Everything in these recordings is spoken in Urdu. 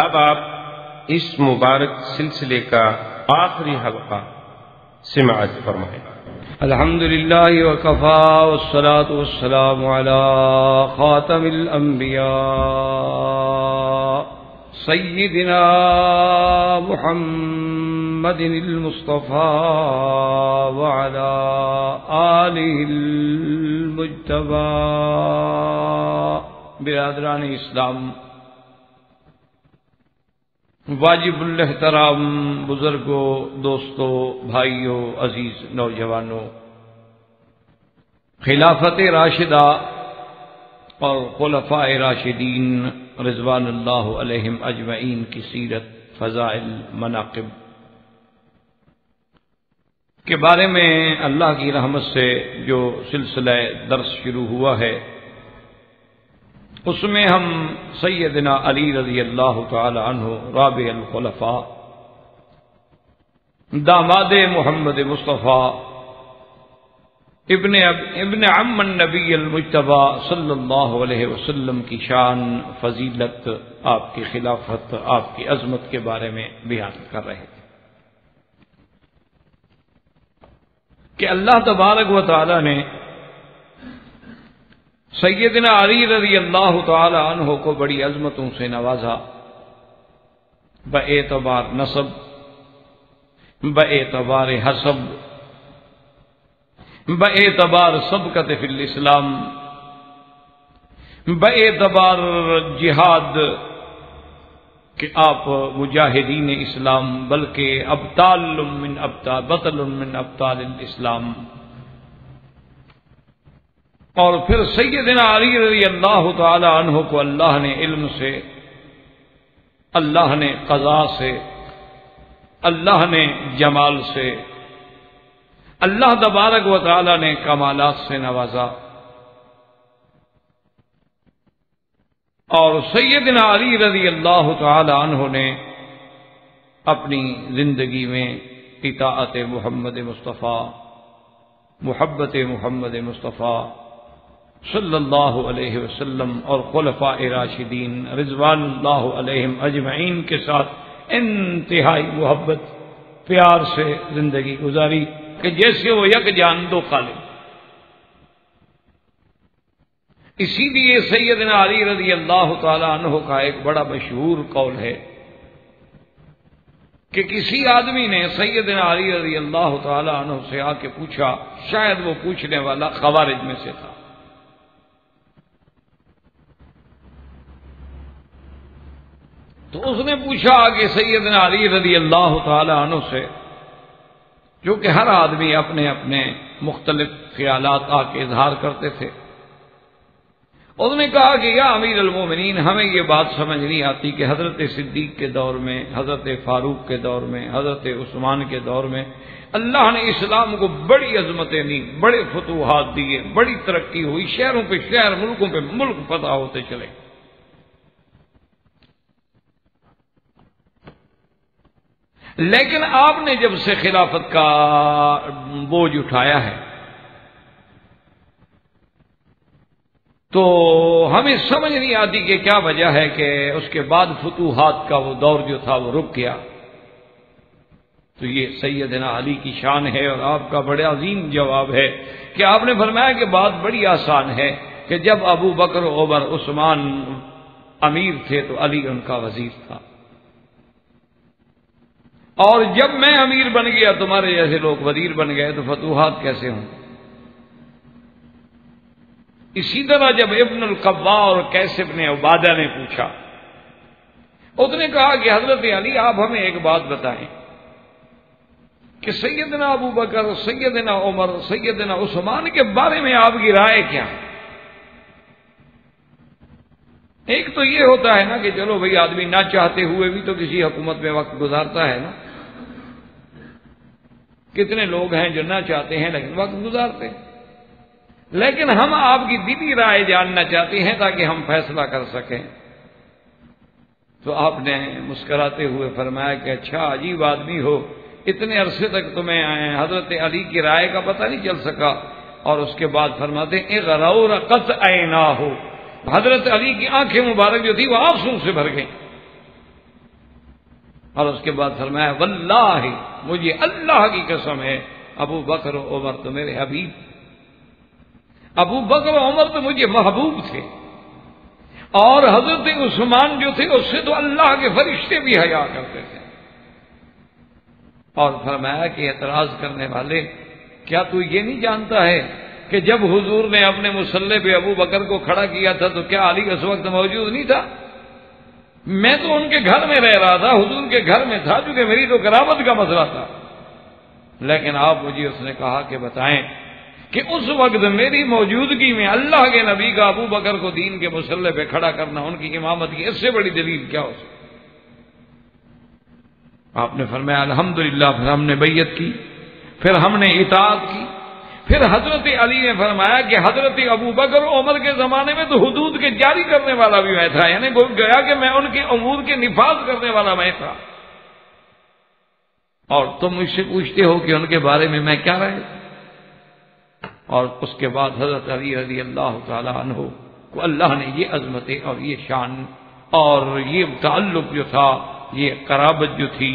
اب آپ اس مبارک سلسلے کا آخری حلقہ سماعت فرمائیں۔ الحمد للہ وکفا والصلاة والسلام علی خاتم الانبیاء سیدنا محمد المصطفى وعلى آلہ المجتبى۔ برادران اسلام، واجب الاحترام بزرگوں، دوستوں، بھائیوں، عزیز نوجوانوں، خلافت راشدہ اور خلفاء راشدین رضوان اللہ علیہم اجمعین کی سیرت، فضائل، مناقب کے بارے میں اللہ کی رحمت سے جو سلسلہ درس شروع ہوا ہے، اس میں ہم سیدنا علی رضی اللہ تعالی عنہ رابع الخلفاء، داماد محمد مصطفیٰ، ابن عم النبی المجتبی صلی اللہ علیہ وسلم کی شان، فضیلت، آپ کی خلافت، آپ کی عظمت کے بارے میں بیان کر رہے تھے کہ اللہ تبارک و تعالی نے سیدنا علی رضی اللہ تعالی عنہ کو بڑی عظمتوں سے نوازا، باعتبار نسب، باعتبار حسب، باعتبار سبقت فی الاسلام، باعتبار جہاد کہ آپ مجاہدین اسلام، بلکہ بطل من ابطال الاسلام۔ اور پھر سیدنا علی رضی اللہ تعالی عنہ کو اللہ نے علم سے، اللہ نے قضاء سے، اللہ نے جمال سے، اللہ تبارک و تعالی نے کمالات سے نوازا، اور سیدنا علی رضی اللہ تعالی عنہ نے اپنی زندگی میں اطاعت محمد مصطفیٰ، محبت محمد مصطفیٰ صلی اللہ علیہ وسلم اور خلفاء راشدین رضوان اللہ علیہم اجمعین کے ساتھ انتہائی محبت، پیار سے زندگی گزاری کہ جیسے وہ یک جان دو خالق۔ اسی لیے سیدنا علی رضی اللہ تعالی عنہ کا ایک بڑا مشہور قول ہے کہ کسی آدمی نے سیدنا علی رضی اللہ تعالی عنہ سے آ کے پوچھا، شاید وہ پوچھنے والا خوارج میں سے تھا، تو اس نے پوچھا کہ سیدنا علی رضی اللہ تعالی عنہ سے، جو کہ ہر آدمی اپنے اپنے مختلف خیالات آ کے اظہار کرتے تھے، اس نے کہا کہ یا امیر المومنین، ہمیں یہ بات سمجھ نہیں آتی کہ حضرت صدیق کے دور میں، حضرت فاروق کے دور میں، حضرت عثمان کے دور میں اللہ نے اسلام کو بڑی عظمتیں دی، بڑے فتوحات دیے، بڑی ترقی ہوئی، شہروں پہ شہر، ملکوں پہ ملک فتح ہوتے چلے، لیکن آپ نے جب سے خلافت کا بوجھ اٹھایا ہے تو ہمیں سمجھ نہیں آتی کہ کیا وجہ ہے کہ اس کے بعد فتوحات کا وہ دور جو تھا وہ رک گیا۔ تو یہ سیدنا علی کی شان ہے، اور آپ کا بڑا عظیم جواب ہے کہ آپ نے فرمایا کہ بات بڑی آسان ہے کہ جب ابو بکر، عمر، عثمان امیر تھے تو علی ان کا وزیر تھا، اور جب میں امیر بن گیا، تمہارے جیسے لوگ وزیر بن گئے، تو فتوحات کیسے ہوں؟ اسی طرح جب ابن القبا اور قیس ابن عبادہ نے پوچھا، اس نے کہا کہ حضرت علی آپ ہمیں ایک بات بتائیں کہ سیدنا ابو بکر، سیدنا عمر، سیدنا عثمان کے بارے میں آپ کی رائے کیا ہے؟ ایک تو یہ ہوتا ہے نا کہ چلو بھئی آدمی نہ چاہتے ہوئے بھی تو کسی حکومت میں وقت گزارتا ہے نا، کتنے لوگ ہیں جو نہ چاہتے ہیں لیکن وقت گزارتے ہیں، لیکن ہم آپ کی دلی رائے جاننا چاہتے ہیں تاکہ ہم فیصلہ کر سکیں۔ تو آپ نے مسکراتے ہوئے فرمایا کہ اچھا عجیب آدمی ہو، اتنے عرصے تک تمہیں حضرت علی کی رائے کا پتہ نہیں چل سکا، اور اس کے بعد فرماتے ہیں اغرور قطع عیناہ، حضرت علی کی آنکھیں مبارک جو تھی وہ آنسوں سے بھر گئیں، اور اس کے بعد فرمایا واللہ مجھے اللہ کی قسم ہے ابو بکر و عمر تو میرے حبیب، ابو بکر و عمر تو مجھے محبوب تھے، اور حضرت عثمان جو تھے اس سے تو اللہ کے فرشتے بھی حیا کرتے تھے۔ اور فرمایا کہ اعتراض کرنے والے، کیا تو یہ نہیں جانتا ہے کہ جب حضور نے اپنے مصلی پہ ابو بکر کو کھڑا کیا تھا تو کیا علی اس وقت موجود نہیں تھا؟ میں تو ان کے گھر میں رہ رہا تھا، حضور کے گھر میں تھا، چونکہ میری تو قرابت کا مسئلہ تھا، لیکن آپ مجھے اس نے کہا کہ بتائیں کہ اس وقت میری موجودگی میں اللہ کے نبی کا ابو بکر کو دین کے مصلی پہ کھڑا کرنا، ان کی امامت کی اس سے بڑی دلیل کیا ہو سکتی؟ آپ نے فرمایا الحمدللہ، پھر ہم نے بیعت کی، پھر ہم نے اطاعت کی۔ پھر حضرت علی نے فرمایا کہ حضرت ابو بکر و عمر کے زمانے میں تو حدود کے جاری کرنے والا بھی میں تھا، یعنی گویا کہ میں ان کے امور کے نفاذ کرنے والا میں تھا، اور تم مجھ سے پوچھتے ہو کہ ان کے بارے میں کیا رہے؟ اور اس کے بعد حضرت علی رضی اللہ تعالی عنہ کو اللہ نے یہ عظمتیں اور یہ شان اور یہ تعلق جو تھا، یہ قرابت جو تھی،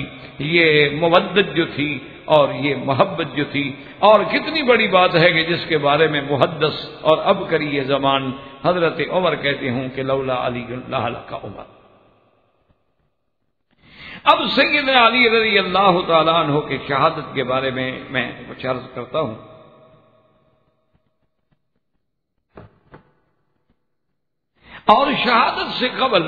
یہ مودت جو تھی اور یہ محبت جو تھی، اور کتنی بڑی بات ہے کہ جس کے بارے میں محدث اور اب کری یہ زمان حضرت عمر کہتے ہوں کہ لولا علی لہلک عمر۔ اب سیدنا علی رضی اللہ تعالیٰ عنہ کے شہادت کے بارے میں کچھ عرض کرتا ہوں۔ اور شہادت سے قبل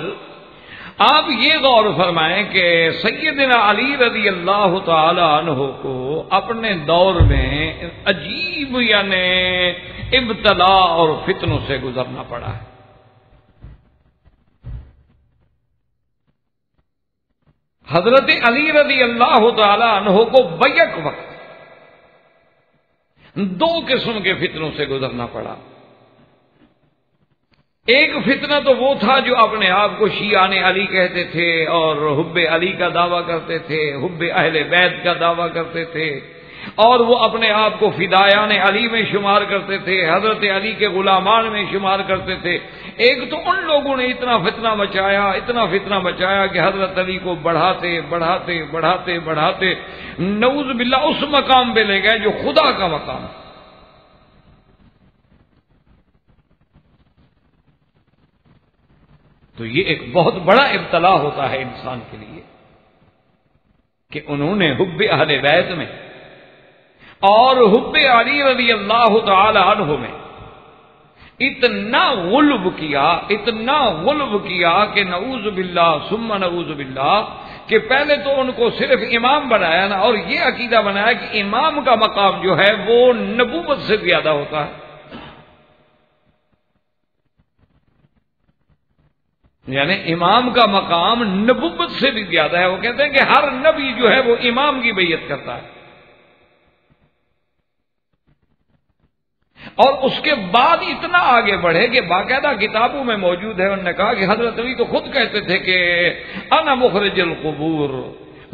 آپ یہ غور فرمائیں کہ سیدنا علی رضی اللہ تعالی عنہ کو اپنے دور میں عجیب یعنی ابتلا اور فتنوں سے گزرنا پڑا ہے۔ حضرت علی رضی اللہ تعالی عنہ کو بیک وقت دو قسم کے فتنوں سے گزرنا پڑا۔ ایک فتنہ تو وہ تھا جو اپنے آپ کو شیعان علی کہتے تھے اور حب علی کا دعویٰ کرتے تھے، حب اہل بیت کا دعویٰ کرتے تھے، اور وہ اپنے آپ کو فدایان علی میں شمار کرتے تھے، حضرت علی کے غلامان میں شمار کرتے تھے۔ ایک تو ان لوگوں نے اتنا فتنہ مچایا کہ حضرت علی کو بڑھاتے بڑھاتے بڑھاتے بڑھاتے نعوذ باللہ اس مقام پہ لے گئے جو خدا کا مقام۔ تو یہ ایک بہت بڑا ابتلا ہوتا ہے انسان کے لیے کہ انہوں نے حب اہل بیت میں اور حب علی رضی اللہ تعالی عنہ میں اتنا غلب کیا کہ نعوذ باللہ ثم نعوذ باللہ کہ پہلے تو ان کو صرف امام بنایا نا، اور یہ عقیدہ بنایا کہ امام کا مقام جو ہے وہ نبوت سے زیادہ ہوتا ہے، یعنی امام کا مقام نبوت سے بھی زیادہ ہے۔ وہ کہتے ہیں کہ ہر نبی جو ہے وہ امام کی بیعت کرتا ہے، اور اس کے بعد اتنا آگے بڑھے کہ باقاعدہ کتابوں میں موجود ہے، انہوں نے کہا کہ حضرت علی تو خود کہتے تھے کہ انا مخرج القبور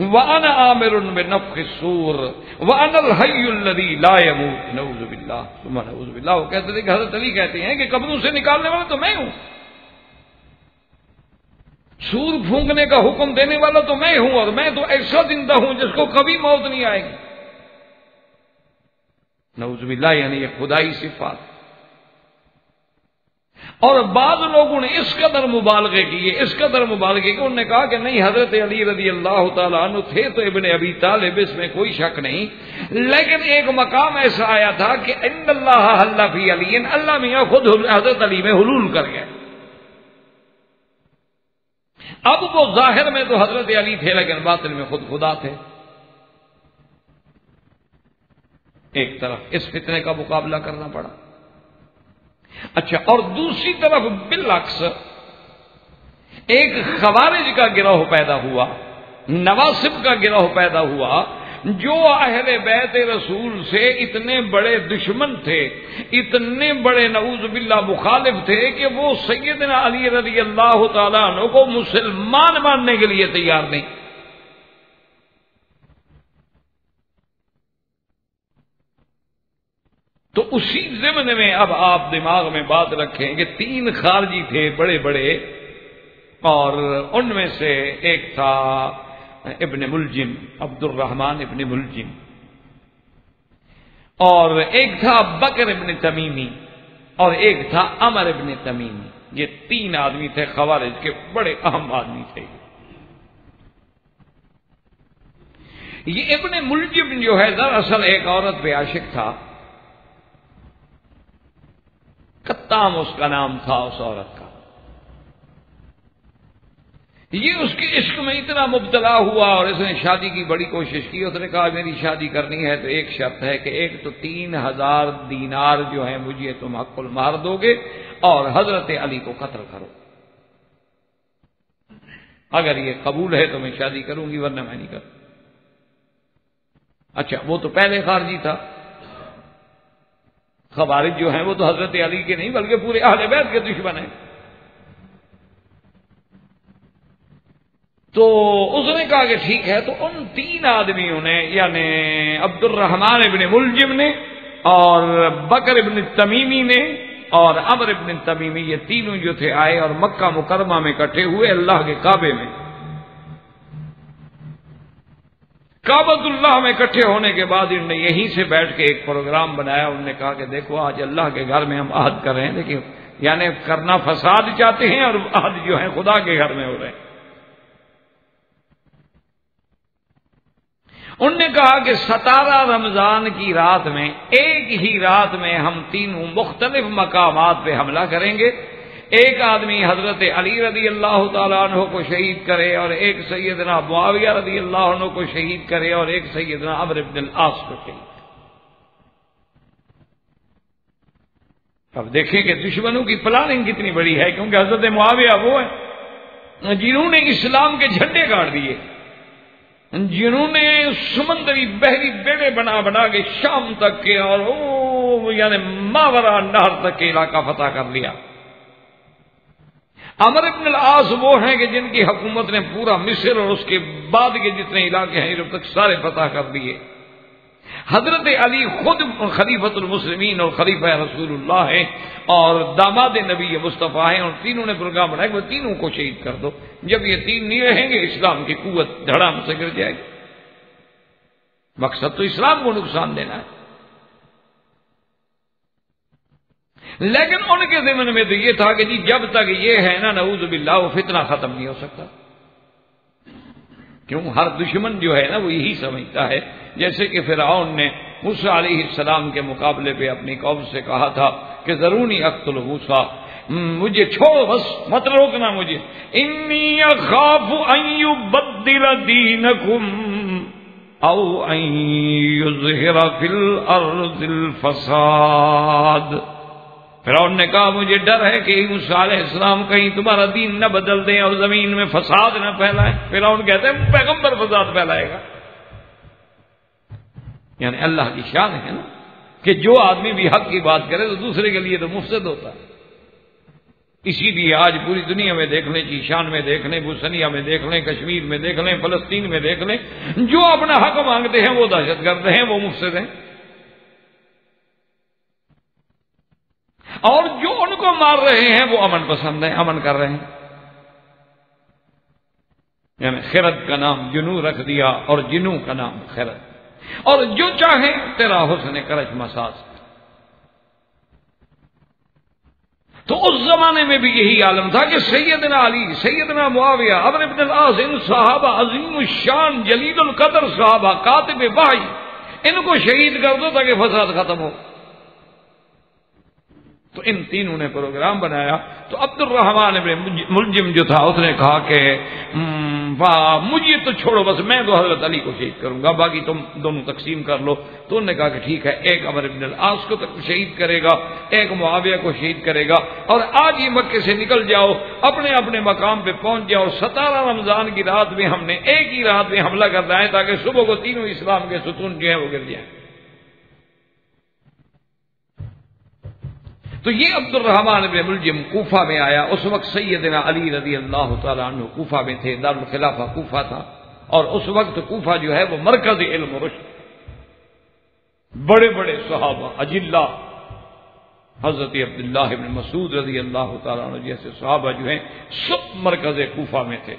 وانا آمر بنفخ الصور وانا الحی الذی لا يموت نعوذ باللہ ثم نعوذ باللہ۔ وہ کہتے تھے کہ حضرت علی کہتے ہیں کہ قبروں سے نکالنے والا تو میں ہوں، سور پھونکنے کا حکم دینے والا تو میں ہوں، اور میں تو ایسا زندہ ہوں جس کو کبھی موت نہیں آئے گی، نعوذ باللہ، یعنی یہ خدائی صفات۔ اور بعض لوگوں نے اس قدر مبالغے کیے انہوں نے کہا کہ نہیں، حضرت علی رضی اللہ تعالیٰ عنہ تھے تو ابن ابی طالب، اس میں کوئی شک نہیں، لیکن ایک مقام ایسا آیا تھا کہ ان اللہ حل فی علی، اللہ میاں خود حضرت علی میں حلول کر گئے۔ اب وہ ظاہر میں تو حضرت علی تھے لیکن باطن میں خود خدا تھے۔ ایک طرف اس فتنے کا مقابلہ کرنا پڑا۔ اچھا، اور دوسری طرف بالعکس ایک خوارج کا گروہ پیدا ہوا، نواصب کا گروہ پیدا ہوا، جو اہل بیت رسول سے اتنے بڑے دشمن تھے، اتنے بڑے نعوذ باللہ مخالف تھے کہ وہ سیدنا علی رضی اللہ تعالیٰ عنہ کو مسلمان ماننے کے لیے تیار نہیں۔ تو اسی ضمن میں اب آپ دماغ میں بات رکھیں کہ 3 خارجی تھے بڑے بڑے، اور ان میں سے ایک تھا ابن ملجم، عبد الرحمن ابن ملجم، اور ایک تھا بکر ابن تمیمی، اور ایک تھا عمر ابن تمیمی۔ یہ 3 آدمی تھے خوارج کے، بڑے اہم آدمی تھے۔ یہ ابن ملجم جو ہے دراصل ایک عورت پہ عاشق تھا، کتام اس کا نام تھا اس عورت کا۔ یہ اس کے عشق میں اتنا مبتلا ہوا اور اس نے شادی کی بڑی کوشش کی۔ اس نے کہا میری شادی کرنی ہے تو ایک شرط ہے کہ ایک تو 3000 دینار جو ہیں مجھے تم حق المہر دو گے، اور حضرت علی کو قتل کرو۔ اگر یہ قبول ہے تو میں شادی کروں گی، ورنہ میں نہیں کروں۔ اچھا، وہ تو پہلے خارجی تھا۔ خوارج جو ہیں وہ تو حضرت علی کے نہیں بلکہ پورے اہل بیت کے دشمن ہیں۔ تو اس نے کہا کہ ٹھیک ہے۔ تو ان 3 آدمیوں نے، یعنی عبد الرحمن ابن ملجم نے اور بکر ابن تمیمی نے اور عمر ابن تمیمی، یہ تینوں جو تھے آئے اور مکہ مکرمہ میں اکٹھے ہوئے اللہ کے کعبے میں۔ کعبۃ اللہ میں اکٹھے ہونے کے بعد انہوں نے یہیں سے بیٹھ کے ایک پروگرام بنایا۔ انہوں نے کہا کہ دیکھو آج اللہ کے گھر میں ہم عہد کر رہے ہیں، لیکن یعنی کرنا فساد چاہتے ہیں اور عہد جو ہے خدا کے گھر میں ہو رہے ہیں۔ انہوں نے کہا کہ 17 رمضان کی رات میں، ایک ہی رات میں ہم تینوں مختلف مقامات پہ حملہ کریں گے۔ ایک آدمی حضرت علی رضی اللہ تعالیٰ عنہ کو شہید کرے، اور ایک سیدنا معاویہ رضی اللہ عنہ کو شہید کرے، اور ایک سیدنا عمرو بن العاص کو شہید کرے۔ اب دیکھیں کہ دشمنوں کی پلاننگ کتنی بڑی ہے، کیونکہ حضرت معاویہ وہ ہیں جنہوں نے اسلام کے جھنڈے گاڑ دیے، جنہوں نے سمندری بحری بیڑے بنا بنا کے شام تک کے اور یعنی ماورا نہر تک کے علاقہ فتح کر لیا۔ عمرو بن العاص وہ ہیں کہ جن کی حکومت نے پورا مصر اور اس کے بعد کے جتنے علاقے ہیں یورپ تک سارے فتح کر دیے۔ حضرت علی خود خلیفۃ المسلمین اور خلیفہ رسول اللہ ہیں اور داماد نبی مصطفیٰ ہیں، اور تینوں نے پروگرام بنایا کہ وہ تینوں کو شہید کر دو۔ جب یہ 3 نہیں رہیں گے اسلام کی قوت دھڑام سے گر جائے گی۔ مقصد تو اسلام کو نقصان دینا ہے، لیکن ان کے ذمن میں تو یہ تھا کہ جی جب تک یہ ہے نا نعوذ باللہ وہ فتنہ ختم نہیں ہو سکتا۔ کیوں؟ ہر دشمن جو ہے نا وہ یہی سمجھتا ہے، جیسے کہ فرعون نے موسیٰ علیہ السلام کے مقابلے پہ اپنی قوم سے کہا تھا کہ ضروري اقتل موسیٰ، مجھے چھوڑو بس، مت روکنا مجھے، انی اخاف ان یبدل دینکم او ان یظہر فی الارض الفساد۔ فرعون نے کہا مجھے ڈر ہے کہ موسیٰ علیہ السلام کہیں تمہارا دین نہ بدل دیں اور زمین میں فساد نہ پھیلائیں۔ فرعون کہتے ہیں پیغمبر فساد پھیلائے گا۔ یعنی اللہ کی شان ہے نا کہ جو آدمی بھی حق کی بات کرے تو دوسرے کے لیے تو مفسد ہوتا ہے۔ اسی لیے آج پوری دنیا میں دیکھ لیں، چیشان میں دیکھ لیں، بوسنیا میں دیکھ لیں، کشمیر میں دیکھ لیں، فلسطین میں دیکھ لیں، جو اپنا حق مانگتے ہیں وہ دہشت گرد ہیں، وہ مفسد ہیں، اور جو ان کو مار رہے ہیں وہ امن پسند ہیں، امن کر رہے ہیں۔ یعنی خرد کا نام جنو رکھ دیا اور جنو کا نام خرد، اور جو چاہیں تیرا حسن کرچ مساس۔ تو اس زمانے میں بھی یہی عالم تھا کہ سیدنا علی، سیدنا معاویہ، عمرو بن العاص، ان صحابہ عظیم الشان جلیل القدر صحابہ، کاتب وحی، ان کو شہید کر دو تاکہ فساد ختم ہو۔ تو ان تینوں نے پروگرام بنایا۔ تو عبد الرحمن ابن ملجم جو تھا اس نے کہا کہ مجھے تو چھوڑو بس، میں تو حضرت علی کو شہید کروں گا، باقی تم دونوں تقسیم کر لو۔ تو انہوں نے کہا کہ ٹھیک ہے، ایک عمرو بن العاص کو شہید کرے گا، ایک معاویہ کو شہید کرے گا، اور آج ہی مکے سے نکل جاؤ، اپنے اپنے مقام پہ پہنچ جاؤ۔ 17 رمضان کی رات میں ہم نے ایک ہی رات میں حملہ کرنا ہے تاکہ صبح کو تینوں اسلام کے ستون جو ہیں وہ گر جائیں۔ تو یہ عبد الرحمن ابن ملجم کوفہ میں آیا۔ اس وقت سیدنا علی رضی اللہ تعالیٰ عنہ کوفہ میں تھے، دارالخلافہ کوفہ تھا، اور اس وقت کوفہ جو ہے وہ مرکز علم و رشد، بڑے بڑے صحابہ اجلہ، حضرت عبداللہ ابن مسعود رضی اللہ تعالیٰ عنہ جیسے صحابہ جو ہیں سب مرکز کوفہ میں تھے۔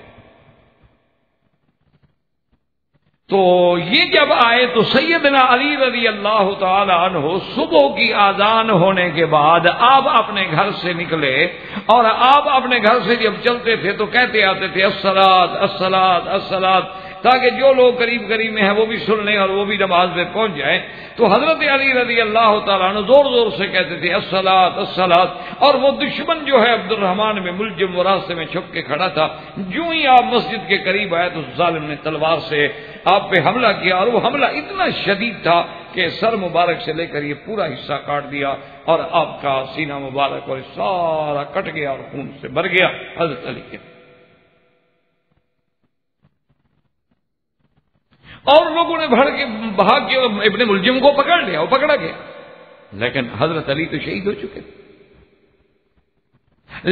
تو یہ جب آئے تو سیدنا علی رضی اللہ تعالی عنہ صبح کی اذان ہونے کے بعد آپ اپنے گھر سے نکلے، اور آپ اپنے گھر سے جب چلتے تھے تو کہتے آتے تھے الصلاۃ الصلاۃ الصلاۃ، تاکہ جو لوگ قریب قریب میں ہیں وہ بھی سن لیں اور وہ بھی نماز میں پہنچ جائیں۔ تو حضرت علی رضی اللہ تعالیٰ عنہ زور زور سے کہتے تھے الصلاۃ الصلاۃ، اور وہ دشمن جو ہے عبد الرحمن میں ملجم، وہ راستے میں چھپ کے کھڑا تھا۔ جو ہی آپ مسجد کے قریب آئے تو ظالم نے تلوار سے آپ پہ حملہ کیا، اور وہ حملہ اتنا شدید تھا کہ سر مبارک سے لے کر یہ پورا حصہ کاٹ دیا، اور آپ کا سینہ مبارک اور سارا کٹ گیا اور خون سے بھر گیا حضرت علی کے۔ اور لوگوں نے بھاگ کے ابن ملجم کو پکڑ لیا، وہ پکڑا گیا، لیکن حضرت علی تو شہید ہو چکے،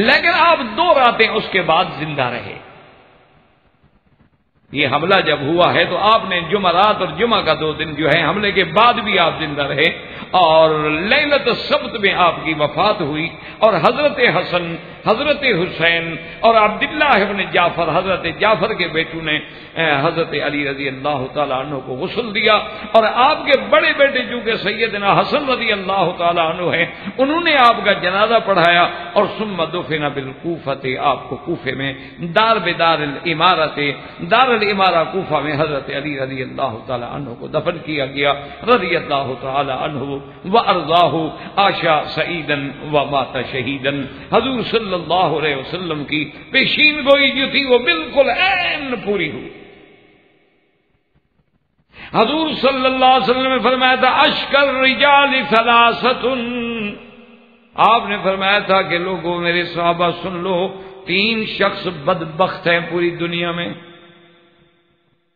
لیکن آپ 2 راتیں اس کے بعد زندہ رہے۔ یہ حملہ جب ہوا ہے تو آپ نے جمعرات اور جمعہ کا 2 دن جو ہے حملے کے بعد بھی آپ زندہ رہے، اور لیلۃ السبت میں آپ کی وفات ہوئی، اور حضرت حسن، حضرت حسین اور عبداللہ ابن جعفر، حضرت جعفر کے بیٹوں نے حضرت علی رضی اللہ تعالیٰ عنہ کو غسل دیا، اور آپ کے بڑے بیٹے چونکہ سیدنا حسن رضی اللہ تعالیٰ عنہ ہیں، انہوں نے آپ کا جنازہ پڑھایا، اور ثم دفن بالکوفۃ، آپ کو کوفے میں دار الامارۃ، دار الامارہ کوفہ میں حضرت علی رضی اللہ تعالیٰ عنہ کو دفن کیا گیا رضی اللہ تعالیٰ عنہ وارضاہ، عاشا سعیدا ومات شہیدا۔ حضور صلی اللہ علیہ وسلم کی پیشین گوئی جو تھی وہ بالکل عین پوری ہوئی۔ حضور صلی اللہ علیہ وسلم نے فرمایا تھا اشکر الرجال ثلاثۃ، آپ نے فرمایا تھا کہ لوگوں میرے صحابہ سن لو، 3 شخص بدبخت ہیں پوری دنیا میں،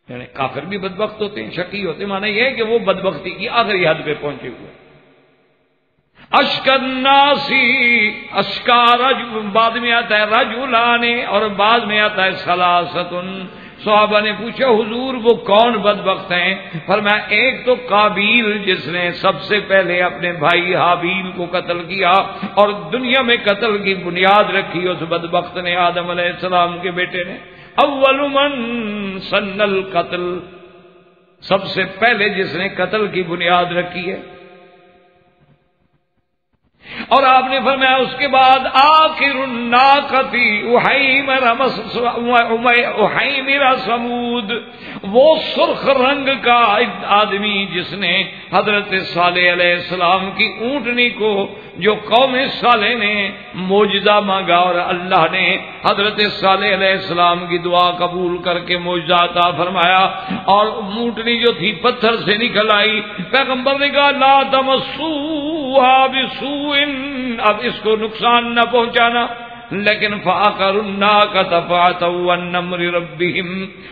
یعنی کافر بھی بدبخت ہوتے ہیں، شقی ہوتے ہیں، معنی یہ ہے کہ وہ بدبختی کی آخری حد پہ پہنچے ہوئے۔ اشکر ناسی، اشکار بعد میں آتا ہے رجلان، اور بعد میں آتا ہے ثلاثۃ۔ صحابہ نے پوچھا حضور وہ کون بدبخت ہیں؟ فرمایا ایک تو قابیل جس نے سب سے پہلے اپنے بھائی حابیل کو قتل کیا اور دنیا میں قتل کی بنیاد رکھی اس بدبخت نے، آدم علیہ السلام کے بیٹے نے۔ اول من سن القتل، سب سے پہلے جس نے قتل کی بنیاد رکھی ہے۔ اور آپ نے فرمایا اس کے بعد آخر الناقۃ احیمر سمود، وہ سرخ رنگ کا آدمی جس نے حضرت صالح علیہ السلام کی اونٹنی کو، جو قوم صالح نے معجزہ مانگا اور اللہ نے حضرت صالح علیہ السلام کی دعا قبول کر کے معجزہ عطا فرمایا، اور اونٹنی جو تھی پتھر سے نکل آئی، پیغمبر نے کہا لا تمسوها بسوء، اب اس کو نقصان نہ پہنچانا، لیکن فَعَقَرُوا النَّاقَةَ فَعَتَوْا عَنْ أَمْرِ رَبِّهِمْ،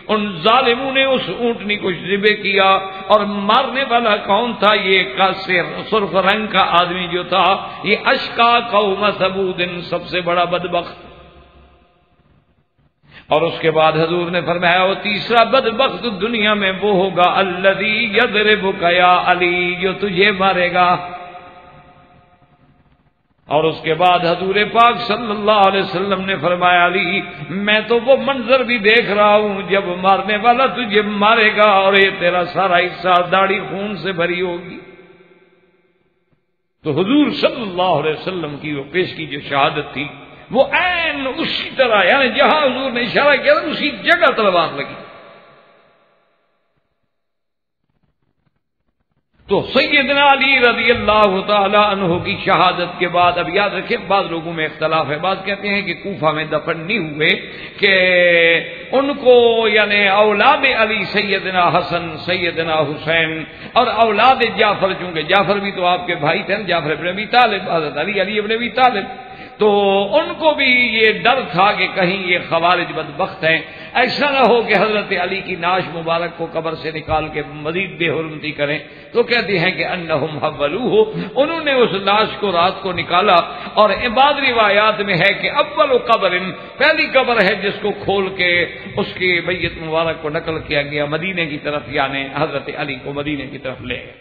ان ظالموں نے اس اونٹنی کو ذبح کیا، اور مارنے والا کون تھا؟ یہ سرخ رنگ کا آدمی جو تھا، یہ اشقا قوم ثمود، سب سے بڑا بدبخت۔ اور اس کے بعد حضور نے فرمایا وہ تیسرا بدبخت دنیا میں وہ ہوگا الذی یضربک یا علی، جو تجھے مارے گا۔ اور اس کے بعد حضور پاک صلی اللہ علیہ وسلم نے فرمایا علی میں تو وہ منظر بھی دیکھ رہا ہوں جب مارنے والا تجھے مارے گا اور یہ تیرا سارا حصہ داڑھی خون سے بھری ہوگی۔ تو حضور صلی اللہ علیہ وسلم کی وہ پیش کی جو شہادت تھی وہ عین اسی طرح، یعنی جہاں حضور نے اشارہ کیا اسی جگہ تلوار لگی۔ تو سیدنا علی رضی اللہ تعالی عنہ کی شہادت کے بعد، اب یاد رکھیں بعض لوگوں میں اختلاف ہے، بعض کہتے ہیں کہ کوفہ میں دفن نہیں ہوئے، کہ ان کو یعنی اولاد علی سیدنا حسن، سیدنا حسین اور اولاد جعفر، چونکہ جعفر بھی تو آپ کے بھائی تھے، جعفر ابن ابی طالب، حضرت علی ابن ابی طالب، تو ان کو بھی یہ ڈر تھا کہ کہیں یہ خوارج بدبخت ہیں، ایسا نہ ہو کہ حضرت علی کی نعش مبارک کو قبر سے نکال کے مزید بے حرمتی کریں۔ تو کہتے ہیں کہ انہم حولوہ، انہوں نے اس لاش کو رات کو نکالا، اور بعض روایات میں ہے کہ اول قبر، پہلی قبر ہے جس کو کھول کے اس کی میت مبارک کو نقل کیا گیا مدینے کی طرف، یعنی حضرت علی کو مدینے کی طرف لے گئے۔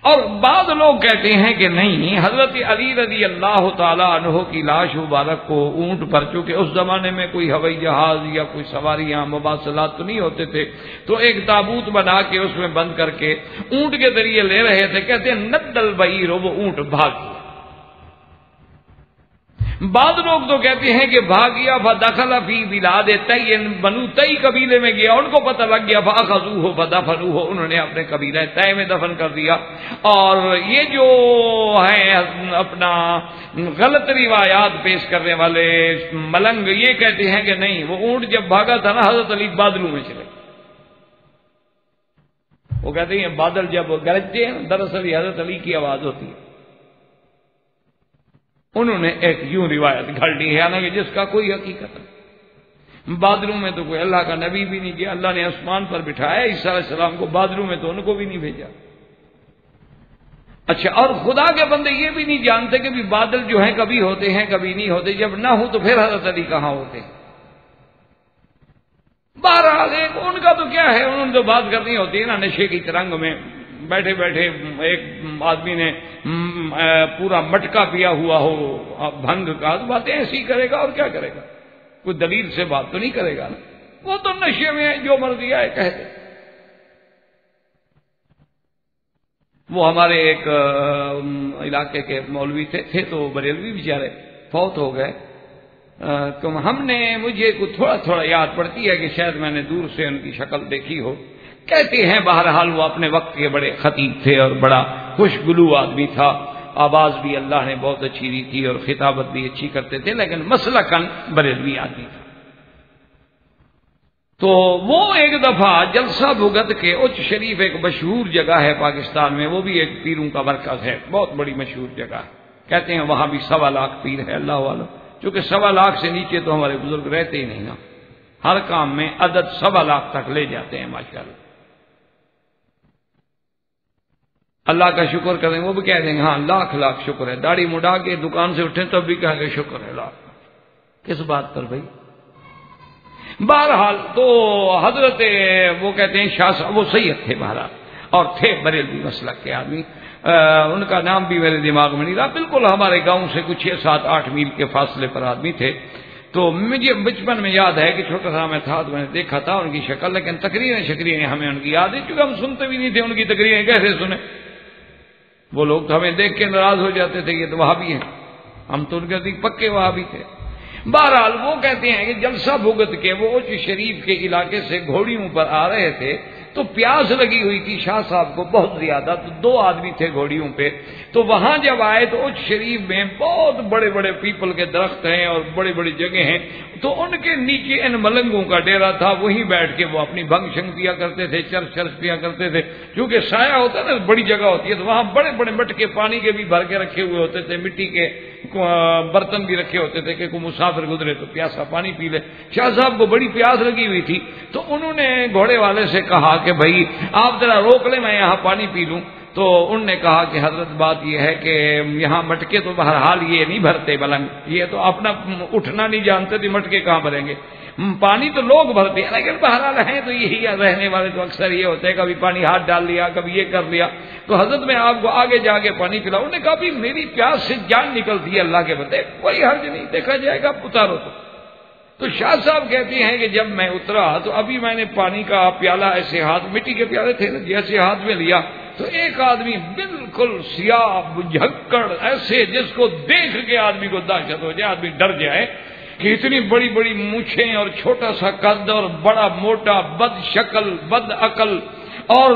اور بعض لوگ کہتے ہیں کہ نہیں، حضرت علی رضی اللہ تعالی عنہ کی لاش مبارک کو اونٹ پر، چونکہ اس زمانے میں کوئی ہوائی جہاز یا کوئی سواریاں مواصلات تو نہیں ہوتے تھے، تو ایک تابوت بنا کے اس میں بند کر کے اونٹ کے ذریعے لے رہے تھے. کہتے ہیں ند البعیر، وہ اونٹ بھاگ گیا. بعض لوگ تو کہتے ہیں کہ بھاگ گیا فدخل فی بلاد تئی، بنو تئی قبیلے میں گیا، ان کو پتہ لگ گیا فاخذوہ فدفنوہ، انہوں نے اپنے قبیلہ تئی میں دفن کر دیا. اور یہ جو ہے اپنا غلط روایات پیش کرنے والے ملنگ یہ کہتے ہیں کہ نہیں، وہ اونٹ جب بھاگا تھا نا حضرت علی بادلوں میں چلے. وہ کہتے ہیں بادل جب گرجتے ہیں دراصل یہ حضرت علی کی آواز ہوتی ہے. انہوں نے ایک یوں روایت گھڑ لی ہے، حالانکہ جس کا کوئی حقیقت نہیں. بادلوں میں تو کوئی اللہ کا نبی بھی نہیں گیا، اللہ نے آسمان پر بٹھایا عیسیٰ علیہ السلام کو، بادلوں میں تو ان کو بھی نہیں بھیجا. اچھا، اور خدا کے بندے یہ بھی نہیں جانتے کہ بھی بادل جو ہیں کبھی ہوتے ہیں کبھی نہیں ہوتے، جب نہ ہو تو پھر حضرت علی کہاں ہوتے ہیں. بہرحال ایک ان کا تو کیا ہے، انہوں نے تو بات کرنی ہوتی ہے نا نشے کی ترنگ میں بیٹھے بیٹھے. ایک آدمی نے پورا مٹکا پیا ہوا ہو بھنگ کا، تو باتیں ایسی کرے گا، اور کیا کرے گا، کوئی دلیل سے بات تو نہیں کرے گا نا. وہ تو نشے میں جو مرضی آئے کہتے. وہ ہمارے ایک علاقے کے مولوی تھے تو بریلوی بیچارے فوت ہو گئے. تو ہم نے، مجھے کو تھوڑا تھوڑا یاد پڑتی ہے کہ شاید میں نے دور سے ان کی شکل دیکھی ہو. کہتے ہیں بہرحال وہ اپنے وقت کے بڑے خطیب تھے اور بڑا خوشگلو آدمی تھا، آواز بھی اللہ نے بہت اچھی دی تھی اور خطابت بھی اچھی کرتے تھے، لیکن مسلکن بریلوی آدمی تھا. تو وہ ایک دفعہ جلسہ بھگت کے اچ شریف ایک مشہور جگہ ہے پاکستان میں، وہ بھی ایک پیروں کا مرکز ہے، بہت بڑی مشہور جگہ. کہتے ہیں وہاں بھی 1.25 لاکھ پیر ہے اللہ والوں، چونکہ 1.25 لاکھ سے نیچے تو ہمارے بزرگ رہتے ہی نہیں نا. ہر کام میں عدد 1.25 لاکھ تک لے جاتے ہیں ماشاءاللہ. اللہ کا شکر کریں، وہ بھی کہہ دیں گے ہاں لاکھ لاکھ شکر ہے. داڑھی مڈا کے دکان سے اٹھیں تو بھی کہیں گے شکر ہے لاکھ. کس بات پر بھائی؟ بہرحال تو حضرت وہ کہتے ہیں شاہ صاحب، وہ سید تھے بہرحال، اور تھے بریلوی مسلک کے آدمی. ان کا نام بھی میرے دماغ میں نہیں رہا. بالکل ہمارے گاؤں سے کچھ 6-7-8 میل کے فاصلے پر آدمی تھے. تو مجھے بچپن میں یاد ہے کہ چھوٹا سا میں تھا تو میں نے دیکھا تھا ان کی شکل، لیکن تقریریں ہمیں ان کی یاد ہے، کیونکہ ہم سنتے بھی نہیں تھے. ان کی تقریریں کیسے سنیں؟ وہ لوگ تو ہمیں دیکھ کے ناراض ہو جاتے تھے، یہ تو وہابی ہیں. ہم تو ان کے نزدیک پکے وہابی تھے. بہرحال وہ کہتے ہیں کہ جلسہ بھگت کے وہ اچ شریف کے علاقے سے گھوڑیوں پر آ رہے تھے، تو پیاس لگی ہوئی تھی شاہ صاحب کو بہت زیادہ. تو 2 آدمی تھے گھوڑیوں پہ. تو وہاں جب آئے تو اچ شریف میں بہت بڑے بڑے پیپل کے درخت ہیں اور بڑی بڑی جگہ ہیں، تو ان کے نیچے ان ملنگوں کا ڈیرا تھا. وہیں بیٹھ کے وہ اپنی بھنگ شنگ پیا کرتے تھے، چرس پیا کرتے تھے. کیونکہ سایہ ہوتا ہے نا، بڑی جگہ ہوتی ہے، تو وہاں بڑے بڑے مٹکے پانی کے بھی بھر کے رکھے ہوئے ہوتے تھے، مٹی کے برتن بھی رکھے ہوتے تھے کہ کوئی مسافر گزرے تو پیاسا پانی پی لے. شاہ صاحب کو بڑی پیاس لگی ہوئی تھی، تو انہوں نے گھوڑے والے سے کہا کہ بھائی آپ ذرا روک لیں، میں یہاں پانی پی لوں. تو انہوں نے کہا کہ حضرت بات یہ ہے کہ یہاں مٹکے تو بہرحال یہ نہیں بھرتے ملنگ، یہ تو اپنا اٹھنا نہیں جانتے تھے، مٹکے کہاں بھریں گے؟ پانی تو لوگ بھرتے ہیں، لیکن بہرحال ہیں تو یہی رہنے والے تو اکثر یہ ہوتے ہیں، کبھی پانی ہاتھ ڈال لیا، کبھی یہ کر لیا. تو حضرت میں آپ کو آگے جا کے پانی پلاؤں. انہوں نے کہا بھی میری پیاس سے جان نکلتی ہے اللہ کے بندے، کوئی حرج نہیں، دیکھا جائے گا، اتارو. تو شاہ صاحب کہتے ہیں کہ جب میں اترا تو ابھی میں نے پانی کا پیالہ ایسے ہاتھ، مٹی کے پیالے تھے جیسے ہاتھ میں لیا، تو ایک آدمی بالکل سیاہ جھکڑ ایسے جس کو دیکھ کے آدمی کو دہشت ہو جائے، آدمی ڈر جائے کہ اتنی بڑی بڑی مونچھیں اور چھوٹا سا قد اور بڑا موٹا، بد شکل بد عقل، اور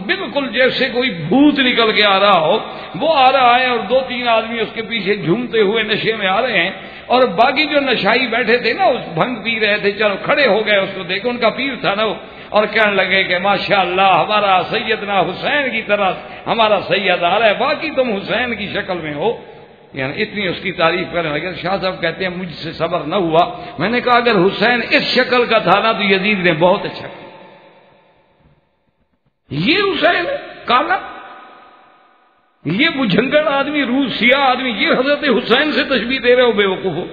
بالکل جیسے کوئی بھوت نکل کے آ رہا ہو. وہ آ رہا ہے اور 2-3 آدمی اس کے پیچھے جھومتے ہوئے نشے میں آ رہے ہیں، اور باقی جو نشائی بیٹھے تھے نا اس بھنگ پی رہے تھے، چلو کھڑے ہو گئے اس کو دیکھ، ان کا پیر تھا نا وہ، اور کہنے لگے کہ ماشاءاللہ ہمارا سیدنا حسین کی طرح ہمارا سید آ رہا ہے، باقی تم حسین کی شکل میں ہو. یعنی اتنی اس کی تعریف کرنے لگے. شاہ صاحب کہتے ہیں مجھ سے صبر نہ ہوا. میں نے کہا اگر حسین اس شکل کا تھا نا تو یزید نے بہت اچھا کیا. یہ حسین کالا، یہ بجھنگڑ آدمی، روح سیاہ آدمی، یہ حضرت حسین سے تشبیہ دے رہے ہو بے وقوف ہو.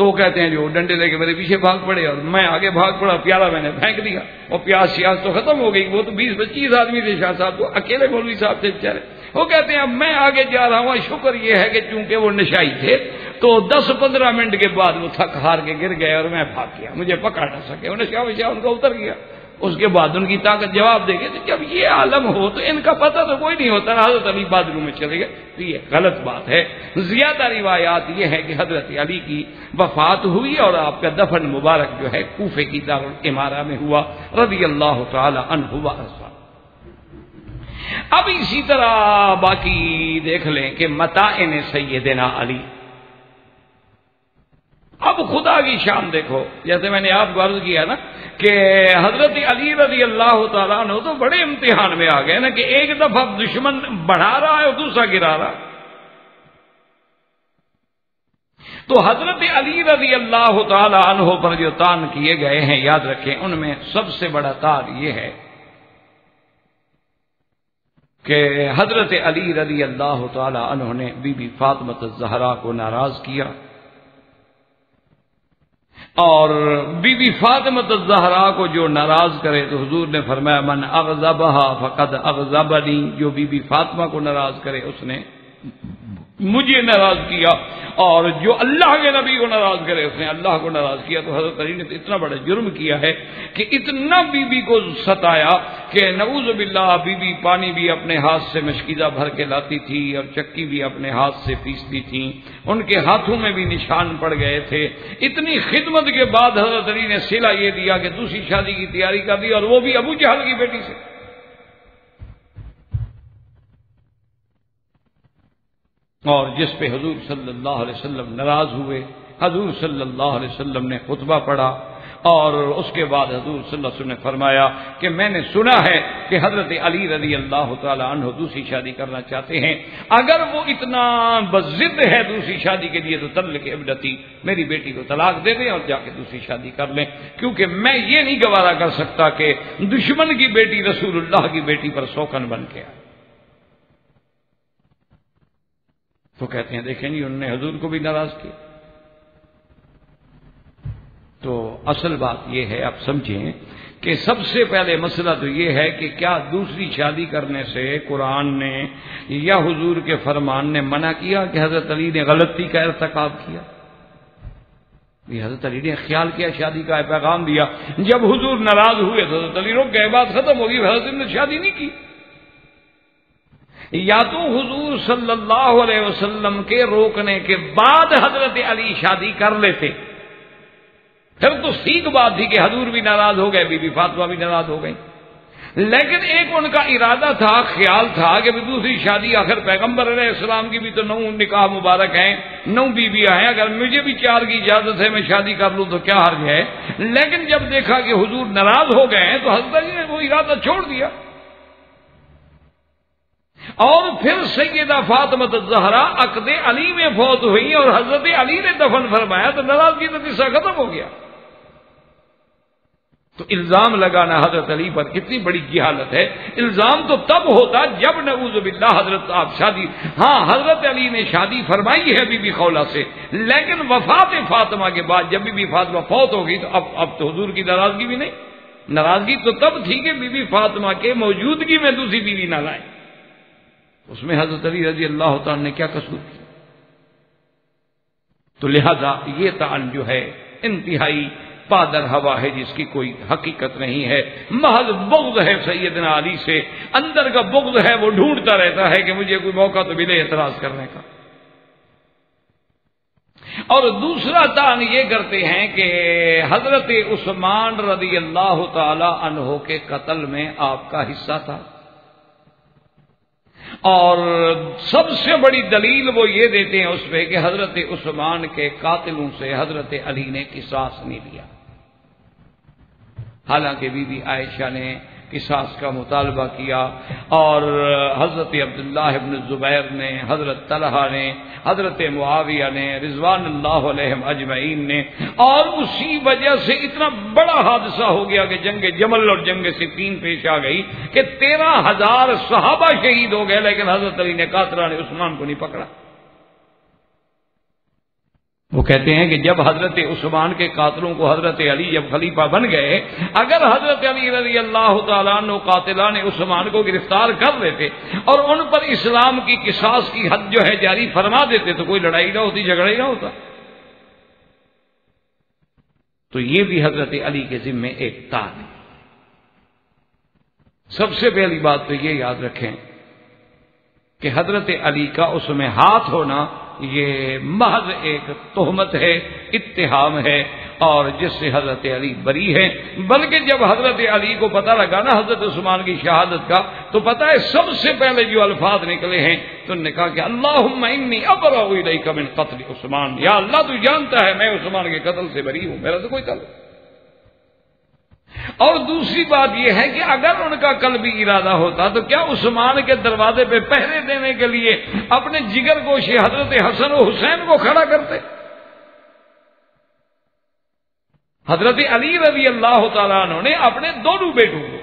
تو وہ کہتے ہیں جو ڈنڈے لے کے میرے پیچھے بھاگ پڑے اور میں آگے بھاگ پڑا، پیالہ میں نے پھینک دیا اور پیاس شیاس تو ختم ہو گئی. وہ تو 20-25 آدمی تھے شاہ صاحب، تو اکیلے مولوی صاحب تھے بیچارے. وہ کہتے ہیں اب میں آگے جا رہا ہوں، شکر یہ ہے کہ چونکہ وہ نشائی تھے تو 10-15 منٹ کے بعد وہ تھک ہار کے گر گئے اور میں بھاگ گیا، مجھے پکڑ نہ سکے. وہ نشہ وشہ ان کا اتر گیا. اس کے بعد ان کی طاقت جواب دے گی. تو جب یہ عالم ہو تو ان کا پتہ تو کوئی نہیں ہوتا. حضرت علی بادلوں میں چلے گئے، تو یہ غلط بات ہے. زیادہ روایات یہ ہے کہ حضرت علی کی وفات ہوئی اور آپ کا دفن مبارک جو ہے کوفے کی دارالعمارہ میں ہوا رضی اللہ تعالی عنہ وارضاہ. اب اسی طرح باقی دیکھ لیں کہ متاعن سیدنا علی. اب خدا کی شان دیکھو، جیسے میں نے آپ کو عرض کیا نا کہ حضرت علی رضی اللہ تعالیٰ عنہ تو بڑے امتحان میں آ گئے نا کہ ایک دفعہ دشمن بڑھا رہا ہے اور دوسرا گرا رہا. تو حضرت علی رضی اللہ تعالیٰ عنہ پر جو تان کیے گئے ہیں یاد رکھیں، ان میں سب سے بڑا تان یہ ہے کہ حضرت علی رضی اللہ تعالیٰ عنہ نے بی بی فاطمہ الزہرا کو ناراض کیا، اور بی بی فاطمہ الزہرا کو جو ناراض کرے تو حضور نے فرمایا من اغضبها فقد اغضبنی، جو بی بی فاطمہ کو ناراض کرے اس نے مجھے ناراض کیا، اور جو اللہ کے نبی کو ناراض کرے اس نے اللہ کو ناراض کیا. تو حضرت علی نے تو اتنا بڑا جرم کیا ہے کہ اتنا بی بی کو ستایا کہ نعوذ باللہ بی بی پانی بھی اپنے ہاتھ سے مشکیزہ بھر کے لاتی تھی اور چکی بھی اپنے ہاتھ سے پیستی تھی، ان کے ہاتھوں میں بھی نشان پڑ گئے تھے. اتنی خدمت کے بعد حضرت علی نے صلہ یہ دیا کہ دوسری شادی کی تیاری کر دی، اور وہ بھی ابو جہل کی بیٹی سے. اور جس پہ حضور صلی اللہ علیہ وسلم ناراض ہوئے، حضور صلی اللہ علیہ وسلم نے خطبہ پڑھا اور اس کے بعد حضور صلی اللہ علیہ وسلم نے فرمایا کہ میں نے سنا ہے کہ حضرت علی رضی اللہ تعالی عنہ دوسری شادی کرنا چاہتے ہیں، اگر وہ اتنا بضد ہے دوسری شادی کے لیے تو طلق ابنتی، میری بیٹی کو طلاق دے دیں اور جا کے دوسری شادی کر لیں، کیونکہ میں یہ نہیں گوارا کر سکتا کہ دشمن کی بیٹی رسول اللہ کی بیٹی پر سوکن بن کے آئے. تو کہتے ہیں دیکھیں جی انہوں نے حضور کو بھی ناراض کیا. تو اصل بات یہ ہے، آپ سمجھیں کہ سب سے پہلے مسئلہ تو یہ ہے کہ کیا دوسری شادی کرنے سے قرآن نے یا حضور کے فرمان نے منع کیا کہ حضرت علی نے غلطی کا ارتکاب کیا؟ یہ حضرت علی نے خیال کیا، شادی کا پیغام دیا، جب حضور ناراض ہوئے تو حضرت علی رک گئے، بات ختم ہوگی، حضرت علی نے شادی نہیں کی. یا تو حضور صلی اللہ علیہ وسلم کے روکنے کے بعد حضرت علی شادی کر لیتے، پھر تو ٹھیک بات تھی کہ حضور بھی ناراض ہو گئے، بی بی فاطمہ بھی ناراض ہو گئی. لیکن ایک ان کا ارادہ تھا، خیال تھا کہ دوسری شادی، آخر پیغمبر علیہ السلام کی بھی تو 9 نکاح مبارک ہیں، 9 بیویاں ہیں، اگر مجھے بھی 4 کی اجازت ہے میں شادی کر لوں تو کیا حرج ہے. لیکن جب دیکھا کہ حضور ناراض ہو گئے ہیں تو حضرت علی نے وہ ارادہ چھوڑ دیا. اور پھر سیدہ فاطمہ الزہرا عقد علی میں فوت ہوئی اور حضرت علی نے دفن فرمایا، تو ناراضگی کا قصہ ختم ہو گیا. تو الزام لگانا حضرت علی پر کتنی بڑی جہالت ہے. الزام تو تب ہوتا جب نعوذ باللہ حضرت آپ شادی، ہاں حضرت علی نے شادی فرمائی ہے بی بی خولہ سے، لیکن وفات فاطمہ کے بعد جب بی بی فاطمہ فوت ہو گئی تو اب تو حضور کی ناراضگی بھی نہیں. ناراضگی تو تب تھی کہ بی بی فاطمہ کے موجودگی میں دوسری بیوی نہ لائیں. اس میں حضرت علی رضی اللہ تعالیٰ نے کیا قصور کیا؟ تو لہذا یہ تعان جو ہے انتہائی پادر ہوا ہے، جس کی کوئی حقیقت نہیں ہے، محض بغض ہے سیدنا علی سے. اندر کا بغض ہے، وہ ڈھونڈتا رہتا ہے کہ مجھے کوئی موقع تو ملے اعتراض کرنے کا. اور دوسرا تعان یہ کرتے ہیں کہ حضرت عثمان رضی اللہ تعالی عنہ کے قتل میں آپ کا حصہ تھا، اور سب سے بڑی دلیل وہ یہ دیتے ہیں اس پہ کہ حضرت عثمان کے قاتلوں سے حضرت علی نے قصاص نہیں لیا. حالانکہ بی بی عائشہ نے قصاص کا مطالبہ کیا، اور حضرت عبداللہ ابن زبیر نے، حضرت طلحہ نے، حضرت معاویہ نے، رضوان اللہ علیہم اجمعین نے. اور اسی وجہ سے اتنا بڑا حادثہ ہو گیا کہ جنگ جمل اور جنگ صفین پیش آ گئی کہ 13,000 صحابہ شہید ہو گئے، لیکن حضرت علی نے قاتلان عثمان کو نہیں پکڑا. وہ کہتے ہیں کہ جب حضرت عثمان کے قاتلوں کو حضرت علی جب خلیفہ بن گئے، اگر حضرت علی رضی اللہ تعالیٰ عنہ قاتلان عثمان کو گرفتار کر لیتے اور ان پر اسلام کی قصاص کی حد جو ہے جاری فرما دیتے تو کوئی لڑائی نہ ہوتی، جھگڑا ہی نہ ہوتا۔ تو یہ بھی حضرت علی کے ذمے ایک تاج ہے۔ سب سے پہلی بات تو یہ یاد رکھیں کہ حضرت علی کا اس میں ہاتھ ہونا یہ محض ایک تہمت ہے، اتہام ہے، اور جس سے حضرت علی بری ہے۔ بلکہ جب حضرت علی کو پتہ لگا نا حضرت عثمان کی شہادت کا، تو پتہ ہے سب سے پہلے جو الفاظ نکلے ہیں تو انہوں نے کہا کہ اللہم انی ابرأ الیک من قتل عثمان، یا اللہ تو جانتا ہے میں عثمان کے قتل سے بری ہوں، میرا تو کوئی تعلق۔ اور دوسری بات یہ ہے کہ اگر ان کا قلبی ارادہ ہوتا تو کیا عثمان کے دروازے پہ پہرے دینے کے لیے اپنے جگر گوشے حضرت حسن و حسین کو کھڑا کرتے؟ حضرت علی رضی اللہ تعالیٰ عنہ نے اپنے دونوں بیٹوں کو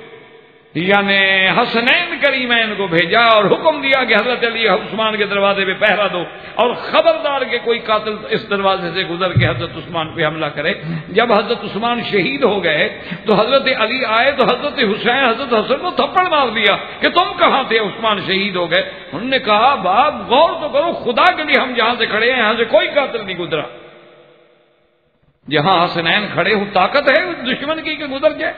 یعنی حسنین کریمین کو بھیجا اور حکم دیا کہ حضرت علی عثمان کے دروازے پہ پہرا دو، اور خبردار کہ کوئی قاتل اس دروازے سے گزر کے حضرت عثمان پہ حملہ کرے۔ جب حضرت عثمان شہید ہو گئے تو حضرت علی آئے تو حضرت حسین حضرت حسن کو تھپڑ مار دیا کہ تم کہاں تھے، عثمان شہید ہو گئے۔ انہوں نے کہا باپ غور تو کرو، خدا کے لیے ہم جہاں سے کھڑے ہیں یہاں سے کوئی قاتل نہیں گزرا، جہاں حسنین کھڑے ہو طاقت ہے اس دشمن کی کہ گزر جائے؟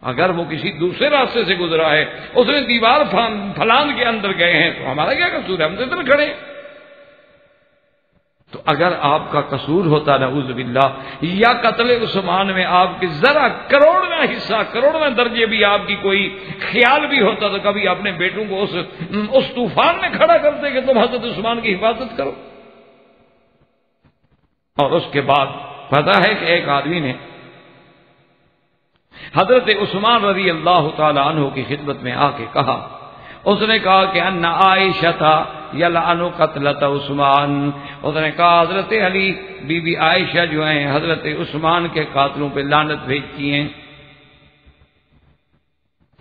اگر وہ کسی دوسرے راستے سے گزرا ہے، اس نے دیوار پھلان کے اندر گئے ہیں تو ہمارا کیا قصور ہے، ہم تو ادھر کھڑے ہیں۔ تو اگر آپ کا قصور ہوتا نعوذ باللہ، یا قتل عثمان میں آپ کی ذرا کروڑواں حصہ، کروڑواں درجے بھی آپ کی کوئی خیال بھی ہوتا تو کبھی اپنے بیٹوں کو اس طوفان میں کھڑا کرتے کہ تم حضرت عثمان کی حفاظت کرو۔ اور اس کے بعد پتا ہے کہ ایک آدمی نے حضرت عثمان رضی اللہ تعالی عنہ کی خدمت میں آ کے کہا، اس نے کہا کہ ان عائشہ یلعن قتلۃ عثمان، اس نے کہا حضرت علی بی بی عائشہ جو ہیں حضرت عثمان کے قاتلوں پہ لعنت بھیجتی ہیں۔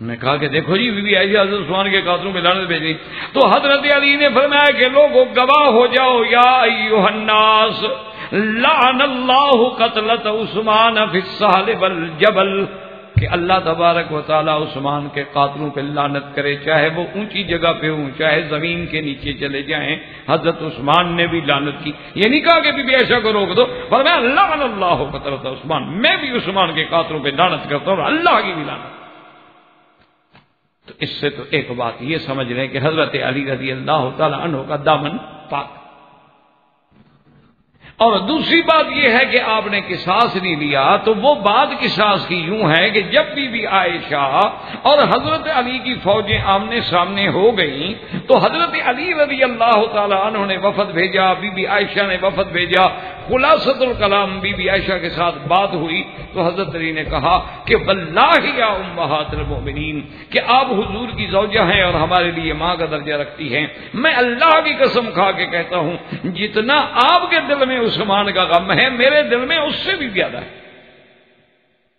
میں کہا کہ دیکھو جی بی بی عائشہ حضرت عثمان کے قاتلوں پہ لعنت بھیج رہی، تو حضرت علی نے فرمایا کہ لوگوں گواہ ہو جاؤ، یا ایھا الناس لعن اللہ قتلۃ عثمان فی السہل والجبل، کہ اللہ تبارک و تعالیٰ عثمان کے قاتلوں پہ لعنت کرے، چاہے وہ اونچی جگہ پہ ہوں چاہے زمین کے نیچے چلے جائیں۔ حضرت عثمان نے بھی لعنت کی، یہ نہیں کہا کہ بی بی عائشہ کو روک دو، فرمایا لعن اللہ قتلۃ عثمان، میں بھی عثمان کے قاتلوں پہ لعنت کرتا ہوں، اللہ کی بھی لعنت۔ تو اس سے تو ایک بات یہ سمجھ لیں کہ حضرت علی رضی اللہ تعالی عنہ کا دامن پاک۔ اور دوسری بات یہ ہے کہ آپ نے قصاص نہیں لیا، تو وہ بات قصاص کی یوں ہے کہ جب بی بی عائشہ اور حضرت علی کی فوجیں آمنے سامنے ہو گئیں تو حضرت علی رضی اللہ تعالی عنہ نے وفد بھیجا، بی بی عائشہ نے وفد بھیجا، خلاصۃ الکلام بی بی عائشہ کے ساتھ بات ہوئی تو حضرت علی نے کہا کہ واللہ یا امہات المؤمنین، کہ آپ حضور کی زوجہ ہیں اور ہمارے لیے ماں کا درجہ رکھتی ہیں، میں اللہ کی قسم کھا کے کہتا ہوں جتنا آپ کے دل میں عثمان کا غم ہے میرے دل میں اس سے بھی زیادہ ہے،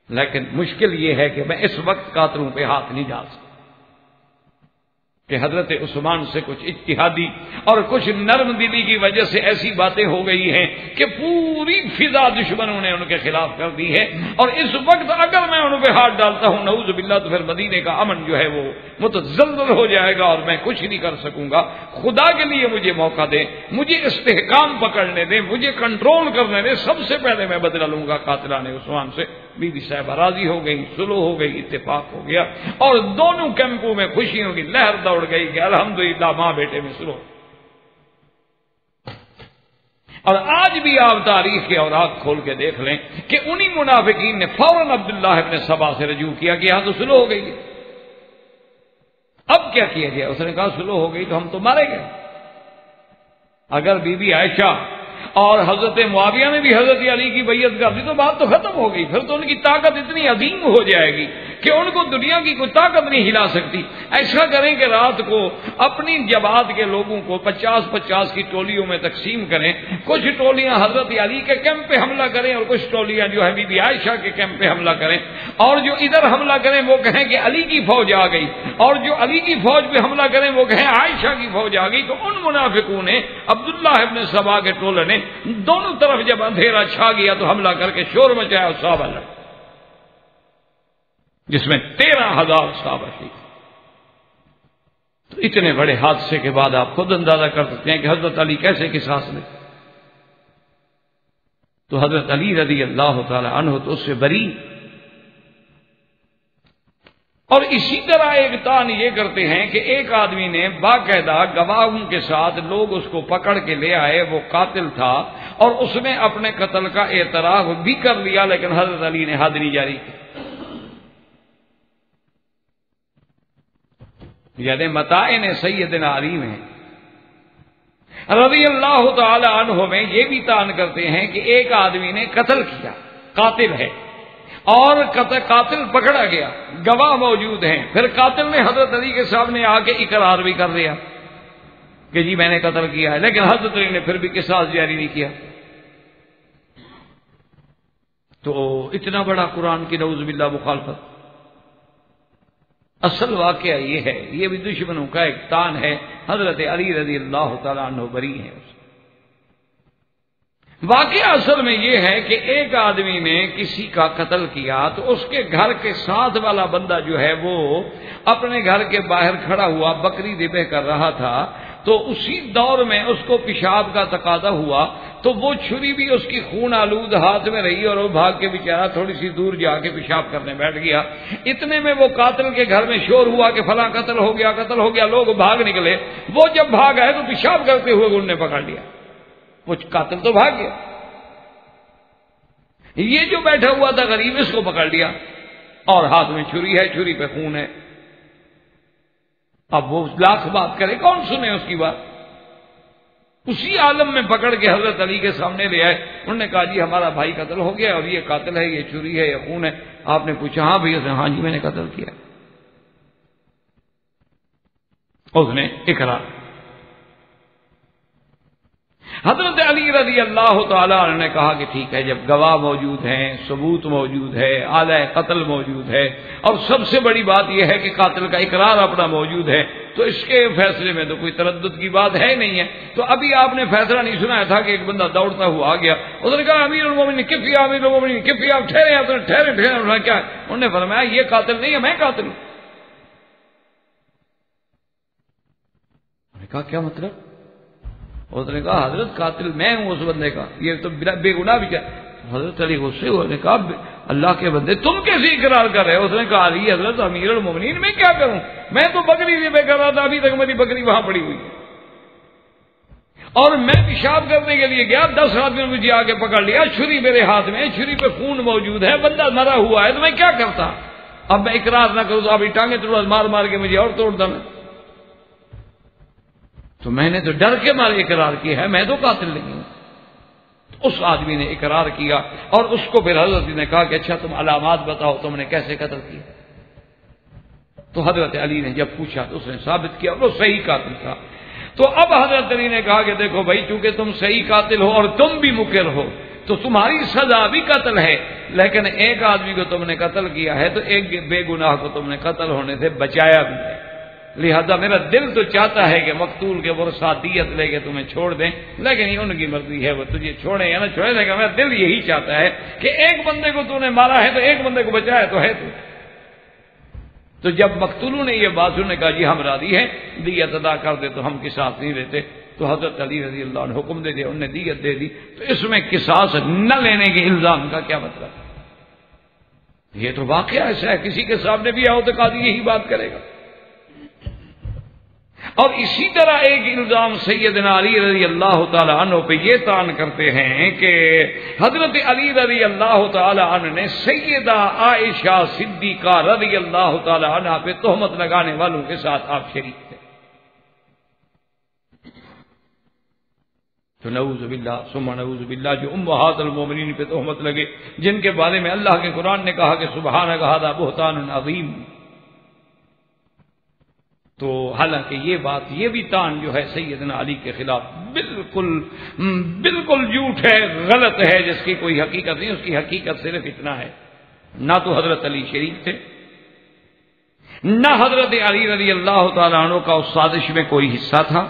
لیکن مشکل یہ ہے کہ میں اس وقت قاتلوں پہ ہاتھ نہیں ڈال سکتا، کہ حضرت عثمان سے کچھ اجتہادی اور کچھ نرم دلی کی وجہ سے ایسی باتیں ہو گئی ہیں کہ پوری فضا دشمنوں نے ان کے خلاف کر دی ہے، اور اس وقت اگر میں ان پہ ہاتھ ڈالتا ہوں نعوذ باللہ تو پھر مدینے کا امن جو ہے وہ متزلزل ہو جائے گا اور میں کچھ نہیں کر سکوں گا۔ خدا کے لیے مجھے موقع دیں، مجھے استحکام پکڑنے دیں، مجھے کنٹرول کرنے دیں، سب سے پہلے میں بدلہ لوں گا قاتلان عثمان سے۔ بی بی صاحبہ راضی ہو گئی، صلح ہو گئی، اتفاق ہو گیا، اور دونوں کیمپوں میں خوشیوں کی لہر دوڑ گئی کہ الحمدللہ ماں بیٹے میں صلح۔ اور آج بھی آپ تاریخ کے اوراق کھول کے دیکھ لیں کہ انہی منافقین نے فوراً عبداللہ ابن سبا سے رجوع کیا کہ یہاں تو صلح ہو گئی ہے، اب کیا کیا گیا؟ اس نے کہا صلح ہو گئی تو ہم تو مارے گئے۔ اگر بی بی عائشہ اور حضرت معاویہ نے بھی حضرت علی کی بیعت کر دی تو بات تو ختم ہو گئی، پھر تو ان کی طاقت اتنی عظیم ہو جائے گی کہ ان کو دنیا کی کوئی طاقت نہیں ہلا سکتی. ایسا کریں کہ رات کو اپنی جماعت کے لوگوں کو 50-50 کی ٹولیوں میں تقسیم کریں. کچھ ٹولیاں حضرت علی کے کیمپ پہ حملہ کریں اور کچھ ٹولیاں جو ہے بی بی عائشہ کے کیمپ پہ حملہ کریں. اور جو ادھر حملہ کریں وہ کہیں کہ علی کی فوج آ گئی، اور جو علی کی فوج پہ حملہ کریں وہ کہیں عائشہ کی فوج آ گئی. تو ان منافقوں نے، عبداللہ ابن سبا کے ٹولے نے، دونوں طرف جب اندھیرا چھا گیا تو حملہ کر کے شور مچایا اور صحابہ لڑے، جس میں 13,000 صحابہ شہید. تو اتنے بڑے حادثے کے بعد آپ خود اندازہ کر سکتے ہیں کہ حضرت علی کیسے قصاص لے. تو حضرت علی رضی اللہ تعالی عنہ تو اس سے بری. اور اسی طرح ایک تان یہ کرتے ہیں کہ ایک آدمی نے باقاعدہ گواہوں کے ساتھ لوگ اس کو پکڑ کے لے آئے، وہ قاتل تھا اور اس نے اپنے قتل کا اعتراف بھی کر لیا، لیکن حضرت علی نے حد نہیں جاری کی. یعنی متائن سیدنا علی میں رضی اللہ تعالی عنہ میں یہ بھی تان کرتے ہیں کہ ایک آدمی نے قتل کیا، قاتل ہے، اور قاتل پکڑا گیا، گواہ موجود ہیں، پھر قاتل نے حضرت علی کے سامنے آ کے اقرار بھی کر دیا کہ جی میں نے قتل کیا ہے، لیکن حضرت علی نے پھر بھی قصاص جاری نہیں کیا. تو اتنا بڑا قرآن کی نعوذ باللہ مخالفت. اصل واقعہ یہ ہے، یہ بھی دشمنوں کا ایک تان ہے. حضرت علی رضی اللہ تعالیٰ عنہ بری ہیں. واقعہ اصل میں یہ ہے کہ ایک آدمی نے کسی کا قتل کیا تو اس کے گھر کے ساتھ والا بندہ جو ہے وہ اپنے گھر کے باہر کھڑا ہوا بکری ذبح کر رہا تھا. تو اسی دور میں اس کو پیشاب کا تقاضا ہوا تو وہ چھری بھی اس کی خون آلود ہاتھ میں رہی اور وہ بھاگ کے بیچارہ تھوڑی سی دور جا کے پیشاب کرنے بیٹھ گیا. اتنے میں وہ قاتل کے گھر میں شور ہوا کہ فلاں قتل ہو گیا، قتل ہو گیا. لوگ بھاگ نکلے. وہ جب بھاگ آئے تو پیشاب کرتے ہوئے انہوں نے پکڑ لیا. وہ قاتل تو بھاگ گیا، یہ جو بیٹھا ہوا تھا غریب اس کو پکڑ لیا اور ہاتھ میں چھری ہے، چھری پہ خون ہے. اب وہ لاکھ بات کرے، کون سنے اس کی بات. اسی عالم میں پکڑ کے حضرت علی کے سامنے لے آئے. انہوں نے کہا جی ہمارا بھائی قتل ہو گیا اور یہ قاتل ہے، یہ چھری ہے، یہ خون ہے. آپ نے پوچھا ہاں بھائی؟ اس نے ہاں جی میں نے قتل کیا. اس نے اقرار. حضرت علی رضی اللہ تعالیٰ عنہ نے کہا کہ ٹھیک ہے، جب گواہ موجود ہیں، ثبوت موجود ہے، آلہ قتل موجود ہے، اور سب سے بڑی بات یہ ہے کہ قاتل کا اقرار اپنا موجود ہے، تو اس کے فیصلے میں تو کوئی تردد کی بات ہے نہیں ہے. تو ابھی آپ نے فیصلہ نہیں سنایا تھا کہ ایک بندہ دوڑتا ہوا آ گیا. اس نے کہا امیر المومنین کفیہ، امیر المومنین کفیہ. آپ ٹھہرے، آپ ٹھہرے کیا؟ انہوں نے فرمایا یہ قاتل نہیں ہے، میں قاتل ہوں. انہوں نے کہا کیا مطلب؟ اس نے کہا حضرت قاتل میں ہوں اس بندے کا، یہ تو بے گناہ بھی کیا. حضرت علی غصے ہوئے، نے کہا اللہ کے بندے تم کیسے اقرار کر رہے ہو؟ اس نے کہا علی حضرت امیر المومنین میں کیا کروں، میں تو بکری ذبح کر رہا تھا، ابھی تک میری بکری وہاں پڑی ہوئی ہے، اور میں پیشاب کرنے کے لیے گیا، 10 آدمیوں نے مجھے آ کے پکڑ لیا، چھری میرے ہاتھ میں، چھری پہ خون موجود ہے، بندہ مرا ہوا ہے، تو میں کیا کرتا؟ اب میں اقرار نہ کروں تو ابھی ٹانگیں توڑ مار مار کے مجھے اور توڑ دینا. تو میں نے تو ڈر کے مارے اقرار کیا ہے، میں تو قاتل نہیں ہوں. اس آدمی نے اقرار کیا اور اس کو پھر حضرت نے کہا کہ اچھا تم علامات بتاؤ، تم نے کیسے قتل کیا؟ تو حضرت علی نے جب پوچھا تو اس نے ثابت کیا وہ صحیح قاتل تھا. تو اب حضرت علی نے کہا کہ دیکھو بھائی، چونکہ تم صحیح قاتل ہو اور تم بھی مقر ہو تو تمہاری سزا بھی قتل ہے، لیکن ایک آدمی کو تم نے قتل کیا ہے تو ایک بے گناہ کو تم نے قتل ہونے سے بچایا بھی ہے. لہذا میرا دل تو چاہتا ہے کہ مقتول کے ورثہ دیت لے کے تمہیں چھوڑ دیں، لیکن یہ ان کی مرضی ہے، وہ تجھے چھوڑیں یا نہ چھوڑیں، لیکن میرا دل یہی چاہتا ہے کہ ایک بندے کو تو نے مارا ہے تو ایک بندے کو بچایا تو ہے تو جب مقتولوں نے یہ بات انہوں نے کہا جی ہم راضی ہیں، دیت ادا کر دے تو ہم قصاص نہیں دیتے. تو حضرت علی رضی اللہ عنہ حکم دے دیا، انہوں نے دیت دے دی. تو اس میں قصاص نہ لینے کے الزام کا کیا مطلب؟ یہ تو واقعہ ایسا ہے، کسی کے سامنے بھی آؤ تو قاضی یہی بات کرے گا. اور اسی طرح ایک الزام سیدنا علی رضی اللہ تعالی عنہ پہ یہ تان کرتے ہیں کہ حضرت علی رضی اللہ تعالی عنہ نے سیدہ عائشہ صدیقہ رضی اللہ تعالی عنہ پہ تہمت لگانے والوں کے ساتھ آپ شریک تھے. تو نعوذ باللہ ثم نعوذ باللہ جو امہات المومنین پہ تہمت لگے، جن کے بارے میں اللہ کے قرآن نے کہا کہ سبحانک ھذا بہتان عظیم. تو حالانکہ یہ بات، یہ بھی تان جو ہے سیدنا علی کے خلاف بالکل جھوٹ ہے، غلط ہے، جس کی کوئی حقیقت نہیں. اس کی حقیقت صرف اتنا ہے، نہ تو حضرت علی شریک تھے، نہ حضرت علی رضی اللہ تعالیٰ عنہ کا اس سازش میں کوئی حصہ تھا،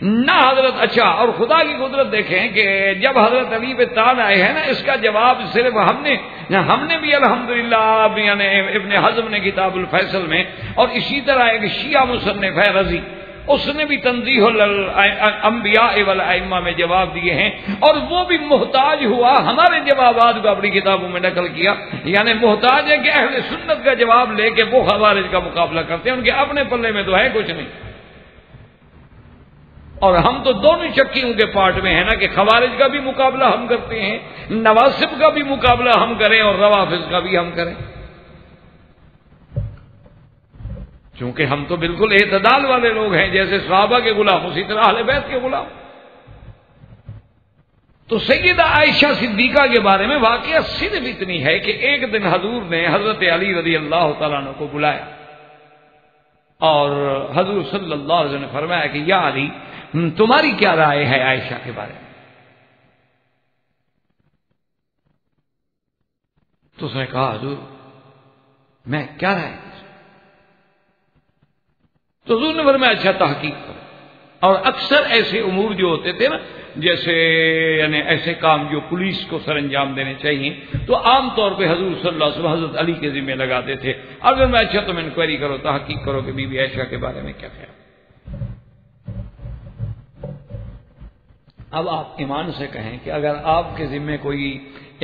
نہ حضرت. اچھا، اور خدا کی قدرت دیکھیں کہ جب حضرت علی پہ تان آئے ہیں نا، اس کا جواب صرف ہم نے بھی الحمدللہ یعنی ابن حزم نے کتاب الفیصل میں، اور اسی طرح ایک شیعہ مصنف ہے رضی، اس نے بھی تنزیہ الانبیاء والائمہ میں جواب دیے ہیں، اور وہ بھی محتاج ہوا ہمارے جوابات کو اپنی کتابوں میں نقل کیا. یعنی محتاج ہے کہ اہل سنت کا جواب لے کے وہ خوارج کا مقابلہ کرتے ہیں، ان کے اپنے پلے میں تو ہے کچھ نہیں. اور ہم تو دونوں چکیوں کے پارٹ میں ہیں نا، کہ خوارج کا بھی مقابلہ ہم کرتے ہیں، نواسب کا بھی مقابلہ ہم کریں، اور روافض کا بھی ہم کریں. چونکہ ہم تو بالکل اعتدال والے لوگ ہیں، جیسے صحابہ کے غلام اسی طرح اہل بیت کے غلام. تو سیدہ عائشہ صدیقہ کے بارے میں واقعہ صرف اتنی ہے کہ ایک دن حضور نے حضرت علی رضی اللہ تعالیٰ عنہ کو بلایا، اور حضور صلی اللہ علیہ وسلم نے فرمایا کہ یا علی، تمہاری کیا رائے ہے عائشہ کے بارے میں؟ تو اس نے کہا حضور میں کیا رائے؟ تو حضور نے فرمایا اچھا تحقیق کرو. اور اکثر ایسے امور جو ہوتے تھے نا، جیسے یعنی ایسے کام جو پولیس کو سر انجام دینے چاہیے، تو عام طور پہ حضور صلی اللہ علیہ وسلم حضرت علی کے ذمہ لگاتے تھے. اگر میں اچھا تم انکوائری کرو، تحقیق کرو کہ بی بی عائشہ کے بارے میں کیا خیال. اب آپ ایمان سے کہیں کہ اگر آپ کے ذمہ کوئی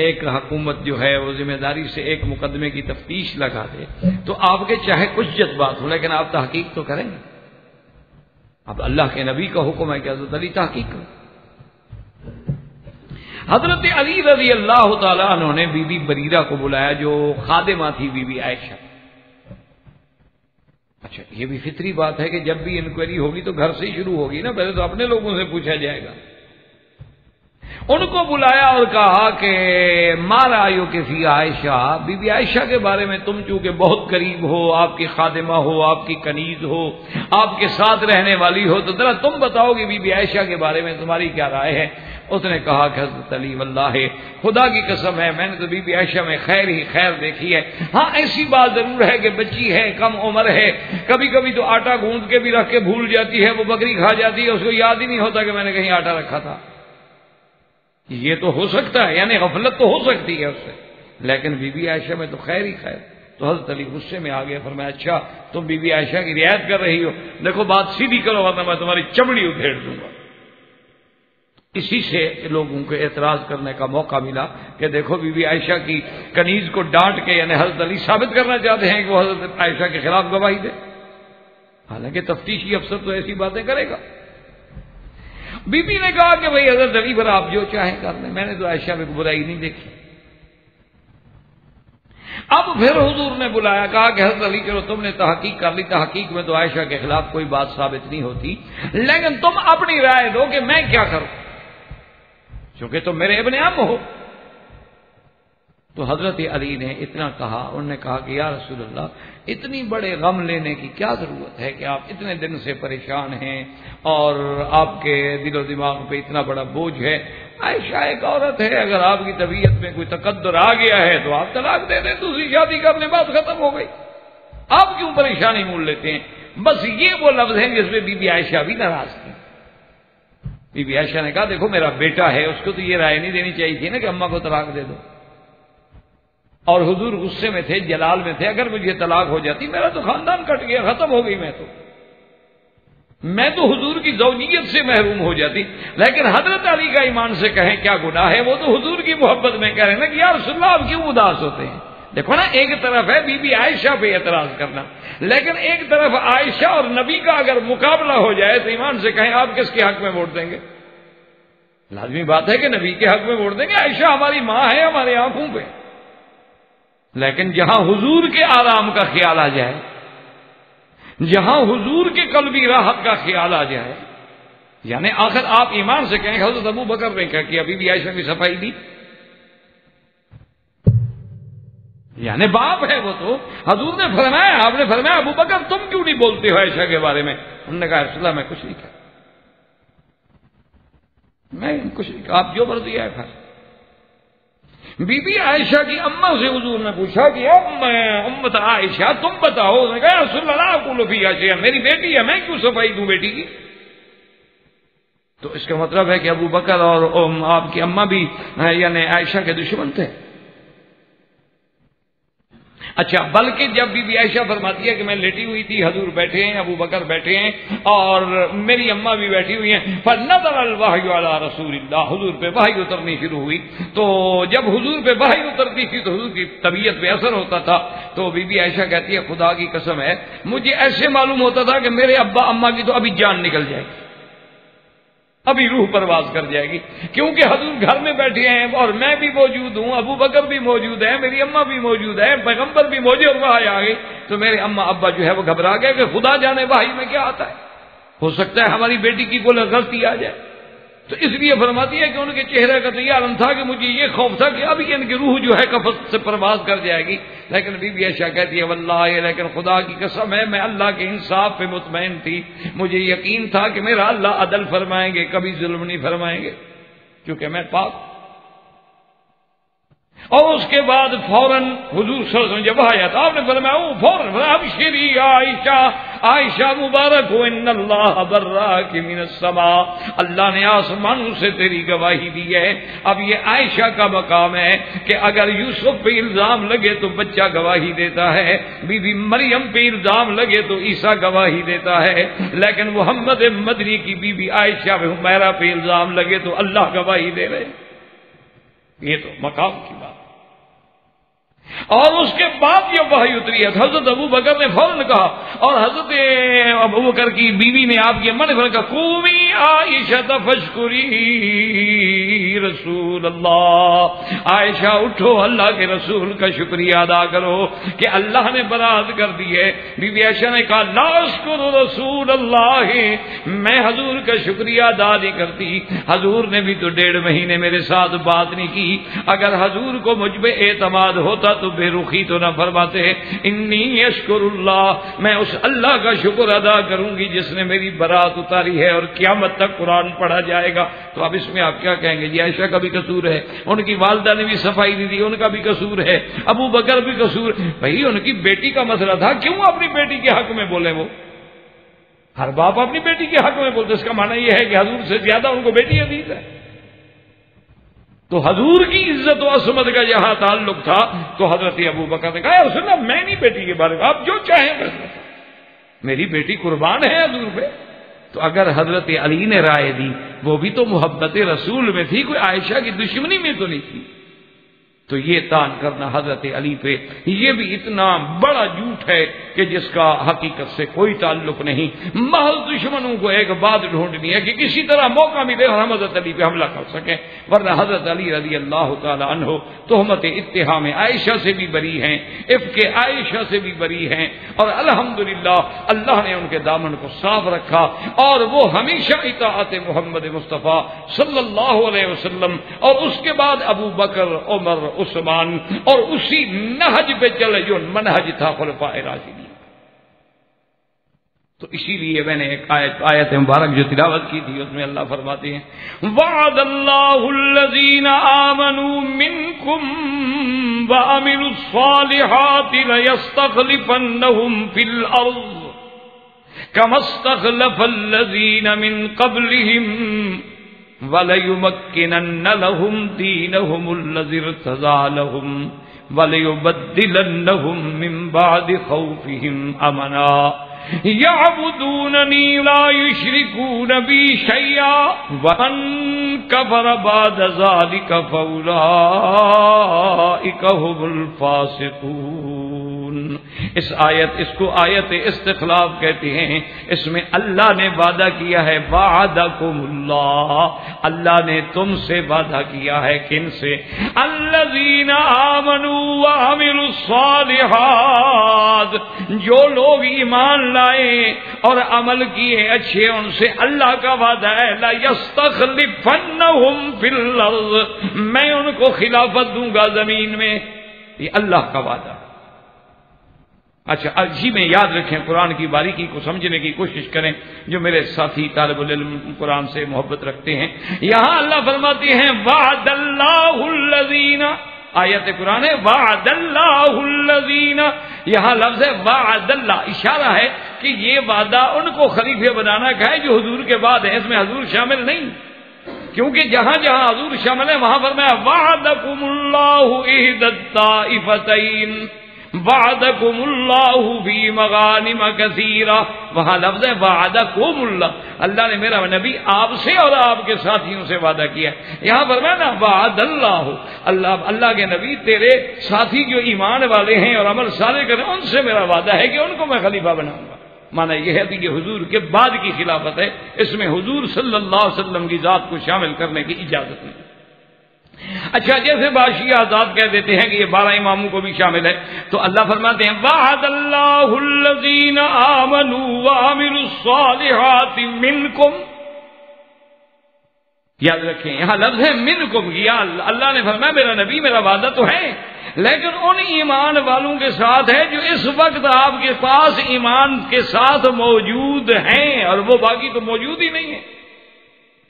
ایک حکومت جو ہے وہ ذمہ داری سے ایک مقدمے کی تفتیش لگا دے، تو آپ کے چاہے کچھ جذبات ہوں لیکن آپ تحقیق تو کریں گے. اب اللہ کے نبی کا حکم ہے کہ حضرت علی تحقیق کرو. حضرت علی رضی اللہ تعالیٰ عنہ نے بی بی بریرہ کو بلایا، جو خادمہ تھی بی بی عائشہ. اچھا، یہ بھی فطری بات ہے کہ جب بھی انکوائری ہوگی تو گھر سے ہی شروع ہوگی نا، پہلے تو اپنے لوگوں سے پوچھا جائے گا. ان کو بلایا اور کہا کہ ما رأیک فی عائشہ، بی بی عائشہ کے بارے میں تم چونکہ بہت قریب ہو، آپ کی خادمہ ہو، آپ کی کنیز ہو، آپ کے ساتھ رہنے والی ہو، تو ذرا تم بتاؤ کہ بی بی عائشہ کے بارے میں تمہاری کیا رائے ہے. اس نے کہا کہ حضرت علی واللہ خدا کی قسم ہے، میں نے تو بی بی عائشہ میں خیر ہی خیر دیکھی ہے. ہاں ایسی بات ضرور ہے کہ بچی ہے، کم عمر ہے، کبھی کبھی تو آٹا گوندھ کے بھی رکھ کے بھول جاتی ہے، وہ بکری کھا جاتی ہے، اس کو یاد ہی نہیں ہوتا کہ میں نے کہیں آٹا رکھا تھا. یہ تو ہو سکتا ہے، یعنی غفلت تو ہو سکتی ہے اس سے، لیکن بی بی عائشہ میں تو خیر ہی خیر. تو حضرت علی غصے میں آ گئے، فرمایا اچھا تم بی بی عائشہ کی رعایت کر رہی ہو، دیکھو بات سیدھی کرو ورنہ میں تمہاری چمڑی ادھیڑ دوں گا. اسی سے لوگوں کو اعتراض کرنے کا موقع ملا کہ دیکھو بی بی عائشہ کی کنیز کو ڈانٹ کے یعنی حضرت علی ثابت کرنا چاہتے ہیں کہ وہ حضرت عائشہ کے خلاف گواہی دے، حالانکہ تفتیشی افسر تو ایسی باتیں کرے گا. بی بی نے کہا کہ بھئی حضرت علی پر آپ جو چاہیں کر لیں، میں نے تو عائشہ میں کوئی برائی نہیں دیکھی. اب پھر حضور نے بلایا، کہا کہ حضرت علی چلو تم نے تحقیق کر لی، تحقیق میں تو عائشہ کے خلاف کوئی بات ثابت نہیں ہوتی، لیکن تم اپنی رائے دو کہ میں کیا کروں، چونکہ تم میرے ابن عم ہو. تو حضرت علی نے اتنا کہا، انہوں نے کہا کہ یا رسول اللہ اتنی بڑے غم لینے کی کیا ضرورت ہے کہ آپ اتنے دن سے پریشان ہیں اور آپ کے دل و دماغ پہ اتنا بڑا بوجھ ہے. عائشہ ایک عورت ہے، اگر آپ کی طبیعت میں کوئی تقدر آ گیا ہے تو آپ طلاق دے دیں، دوسری شادی کر لیں، بات ختم ہو گئی. آپ کیوں پریشانی مول لیتے ہیں؟ بس یہ وہ لفظ ہیں جس میں بی بی عائشہ بھی ناراض تھی. بی بی عائشہ نے کہا دیکھو میرا بیٹا ہے، اس کو تو یہ رائے نہیں دینی چاہیے تھی نا کہ اماں کو طلاق دے دو. اور حضور غصے میں تھے، جلال میں تھے، اگر مجھے طلاق ہو جاتی میرا تو خاندان کٹ گیا، ختم ہو گئی، میں تو حضور کی زوجیت سے محروم ہو جاتی. لیکن حضرت علی کا ایمان سے کہیں کیا گناہ ہے، وہ تو حضور کی محبت میں کہہ رہے ہیں نا کہ یا رسول اللہ آپ کیوں اداس ہوتے ہیں. دیکھو نا، ایک طرف ہے بی بی عائشہ پہ اعتراض کرنا، لیکن ایک طرف عائشہ اور نبی کا اگر مقابلہ ہو جائے تو ایمان سے کہیں آپ کس کے حق میں ووٹ دیں گے؟ لازمی بات ہے کہ نبی کے حق میں ووٹ دیں گے. عائشہ ہماری ماں ہے، ہمارے آنکھوں پہ. لیکن جہاں حضور کے آرام کا خیال آ جائے، جہاں حضور کے قلبی راحت کا خیال آ جائے، یعنی آخر آپ ایمان سے کہیں حضرت ابو بکر نے کیا کہ بی بی عائشہ کی صفائی دی؟ یعنی باپ ہے وہ تو. حضور نے فرمایا، آپ نے فرمایا ابو بکر تم کیوں نہیں بولتے ہو عائشہ کے بارے میں؟ انہوں نے کہا رسول اللہ میں کچھ نہیں کہا، میں کچھ نہیں کہا، آپ جو مرضی ہے پھر. بی بی عائشہ کی اماں سے حضور نے پوچھا کہ امت عائشہ تم بتاؤ. انہوں نے کہا رسول اللہ اقول فی عائشہ، میری بیٹی ہے، میں کیوں صفائی دوں بیٹی کی؟ تو اس کا مطلب ہے کہ ابو بکر اور آپ کی اماں بھی یعنی عائشہ کے دشمن تھے. اچھا، بلکہ جب بی بی عائشہ فرماتی ہے کہ میں لیٹی ہوئی تھی، حضور بیٹھے ہیں، ابو بکر بیٹھے ہیں اور میری اماں بھی بیٹھی ہوئی ہیں، فنزل الوحی علی رسول اللہ، حضور پہ وحی اترنی شروع ہوئی. تو جب حضور پہ وحی اترتی تھی تو حضور کی طبیعت پہ اثر ہوتا تھا. تو بی بی عائشہ کہتی ہے خدا کی قسم ہے مجھے ایسے معلوم ہوتا تھا کہ میرے ابا اماں کی تو ابھی جان نکل جائے گی، ابھی روح پرواز کر جائے گی، کیونکہ حضور گھر میں بیٹھے ہیں اور میں بھی موجود ہوں، ابو بکر بھی موجود ہے، میری اماں بھی موجود ہے، پیغمبر بھی موجود، اور وہاں آ گئی تو میرے اماں ابا جو ہے وہ گھبرا گئے کہ خدا جانے وحی میں کیا آتا ہے، ہو سکتا ہے ہماری بیٹی کی کوئی غلطی آ جائے. تو اس لیے فرماتی ہے کہ ان کے چہرے کا تو یہ عالم تھا کہ مجھے یہ خوف تھا کہ ابھی ان کی روح جو ہے قفس سے پرواز کر جائے گی. لیکن بی بی عائشہ کہتی ہے واللہ، لیکن خدا کی قسم ہے میں اللہ کے انصاف پہ مطمئن تھی، مجھے یقین تھا کہ میرا اللہ عدل فرمائیں گے، کبھی ظلم نہیں فرمائیں گے، کیونکہ میں پاک. اور اس کے بعد فوراً حضور صلی اللہ علیہ وسلم جب آیا تو آپ نے فرمایا فوراً ابشری عائشہ، عائشہ مبارک ہو، ان اللہ براک من السماء، اللہ نے آسمانوں سے تیری گواہی دی ہے. اب یہ عائشہ کا مقام ہے کہ اگر یوسف پہ الزام لگے تو بچہ گواہی دیتا ہے، بی بی مریم پہ الزام لگے تو عیسیٰ گواہی دیتا ہے، لیکن محمد مدنی کی بی بی عائشہ پہ حمیرہ پہ الزام لگے تو اللہ گواہی دے رہے. یہ تو مقام کی بات. اور اس کے بعد یہ وحی اتری ہے. حضرت ابو بکر نے فوراً کہا، اور حضرت ابو بکر کی بیوی نے آپ کی اماں نے کہا قومی عائشہ فاشکری رسول اللہ، عائشہ اٹھو اللہ کے رسول کا شکریہ ادا کرو کہ اللہ نے برات کر دی ہے. بی بی عائشہ نے کہا لا اشکر رسول اللہ، میں حضور کا شکریہ ادا نہیں کرتی، حضور نے بھی تو 1.5 مہینے میرے ساتھ بات نہیں کی، اگر حضور کو مجھ پہ اعتماد ہوتا تو بے رخی تو نہ فرماتے. انی اشکر اللہ، میں اس اللہ کا شکر ادا کروں گی جس نے میری برات اتاری ہے اور قیامت تک قرآن پڑھا جائے گا. تو اب اس میں آپ کیا کہیں گے؟ جی عائشہ کا بھی قصور ہے، ان کی والدہ نے بھی صفائی نہیں دی، ان کا بھی قصور ہے، ابو بکر بھی قصور. بھائی ان کی بیٹی کا مسئلہ تھا، کیوں اپنی بیٹی کے حق میں بولے؟ وہ ہر باپ اپنی بیٹی کے حق میں بولتے، اس کا معنی یہ ہے کہ حضور سے زیادہ ان کو بیٹی عزیز ہے. تو حضور کی عزت و عصمت کا جہاں تعلق تھا تو حضرت ابو بکر نے کہا رسول اللہ میں نہیں بیٹی کے بارے میں، آپ جو چاہیں بس، میری بیٹی قربان ہے حضور پہ. تو اگر حضرت علی نے رائے دی وہ بھی تو محبت رسول میں تھی، کوئی عائشہ کی دشمنی میں تو نہیں تھی. تو یہ تان کرنا حضرت علی پہ یہ بھی اتنا بڑا جھوٹ ہے کہ جس کا حقیقت سے کوئی تعلق نہیں. محض دشمنوں کو ایک بات ڈھونڈنی ہے کہ کسی طرح موقع ملے اور ہم حضرت علی پہ حملہ کر سکیں، ورنہ حضرت علی رضی اللہ تعالی عنہ تہمت اتہام عائشہ سے بھی بری ہیں، افک عائشہ سے بھی بری ہیں، اور الحمدللہ اللہ نے ان کے دامن کو صاف رکھا اور وہ ہمیشہ اطاعت محمد مصطفیٰ صلی اللہ علیہ وسلم اور اس کے بعد ابو بکر، عمر، عثمان اور اسی نہج پہ چلے جو منہج تھا خلفائے راشدین. تو اسی لیے میں نے ایک آیت مبارک جو تلاوت کی تھی اس میں اللہ فرماتے ہیں وعد اللہ الذین آمنوا منکم وعملوا الصالحات لیستخلفنہم فی الارض کما استخلف الذین من قبلہم وَلَيُمَكِّنَنَّ لَهُمْ دِينَهُمُ الَّذِي ارْتَضَىٰ لَهُمْ وَلَيُبَدِّلَنَّهُم مِّن بَعْدِ خَوْفِهِمْ أَمْنًا يَعْبُدُونَنِي لَا يُشْرِكُونَ بِي شَيْئًا وَمَن كَفَرَ بَعْدَ ذَٰلِكَ فَأُولَٰئِكَ هُمُ الْفَاسِقُونَ. اس کو آیت استخلاف کہتے ہیں۔ اس میں اللہ نے وعدہ کیا ہے، وعدکم اللہ نے تم سے وعدہ کیا ہے، کن سے؟ الذین آمنوا وعملوا الصالحات، جو لوگ ایمان لائے اور عمل کیے اچھے، ان سے اللہ کا وعدہ ہے لَيَسْتَخْلِفَنَّهُمْ فِي الْأَرْضِ، میں ان کو خلافت دوں گا زمین میں، یہ اللہ کا وعدہ۔ اچھا اسی میں یاد رکھیں، قرآن کی باریکی کو سمجھنے کی کوشش کریں، جو میرے ساتھی طالب العلم قرآن سے محبت رکھتے ہیں۔ یہاں اللہ فرماتے ہیں وعد اللہ الذین، آیت قرآن ہے وعد اللہ الذین، یہاں لفظ ہے وعد اللہ، اشارہ ہے کہ یہ وعدہ ان کو خلیفہ بنانا کا ہے جو حضور کے بعد ہے، اس میں حضور شامل نہیں، کیونکہ جہاں جہاں حضور شامل ہے وہاں فرمایا وعدکم اللہ احدی الطائفتین، وعدکم اللہ فی مغانم کثیرہ، وہاں لفظ ہے وعدکم اللہ، اللہ نے میرا نبی آپ سے اور آپ کے ساتھیوں سے وعدہ کیا۔ یہاں فرمایا نا وعد اللہ کے نبی تیرے ساتھی جو ایمان والے ہیں اور عمل صالح کریں، ان سے میرا وعدہ ہے کہ ان کو میں خلیفہ بناؤں گا۔ معنی یہ ہے کہ یہ حضور کے بعد کی خلافت ہے، اس میں حضور صلی اللہ علیہ وسلم کی ذات کو شامل کرنے کی اجازت نہیں۔ اچھا جیسے بادشاہ آزاد کہہ دیتے ہیں کہ یہ 12 اماموں کو بھی شامل ہے، تو اللہ فرماتے ہیں وعد اللہ الذین آمنوا وعملوا الصالحات منکم، یاد رکھیں یہاں لفظ ہے منکم، یا اللہ نے فرمایا میرا نبی میرا وعدہ تو ہے، لیکن ان ایمان والوں کے ساتھ ہے جو اس وقت آپ کے پاس ایمان کے ساتھ موجود ہیں، اور وہ باقی تو موجود ہی نہیں ہے۔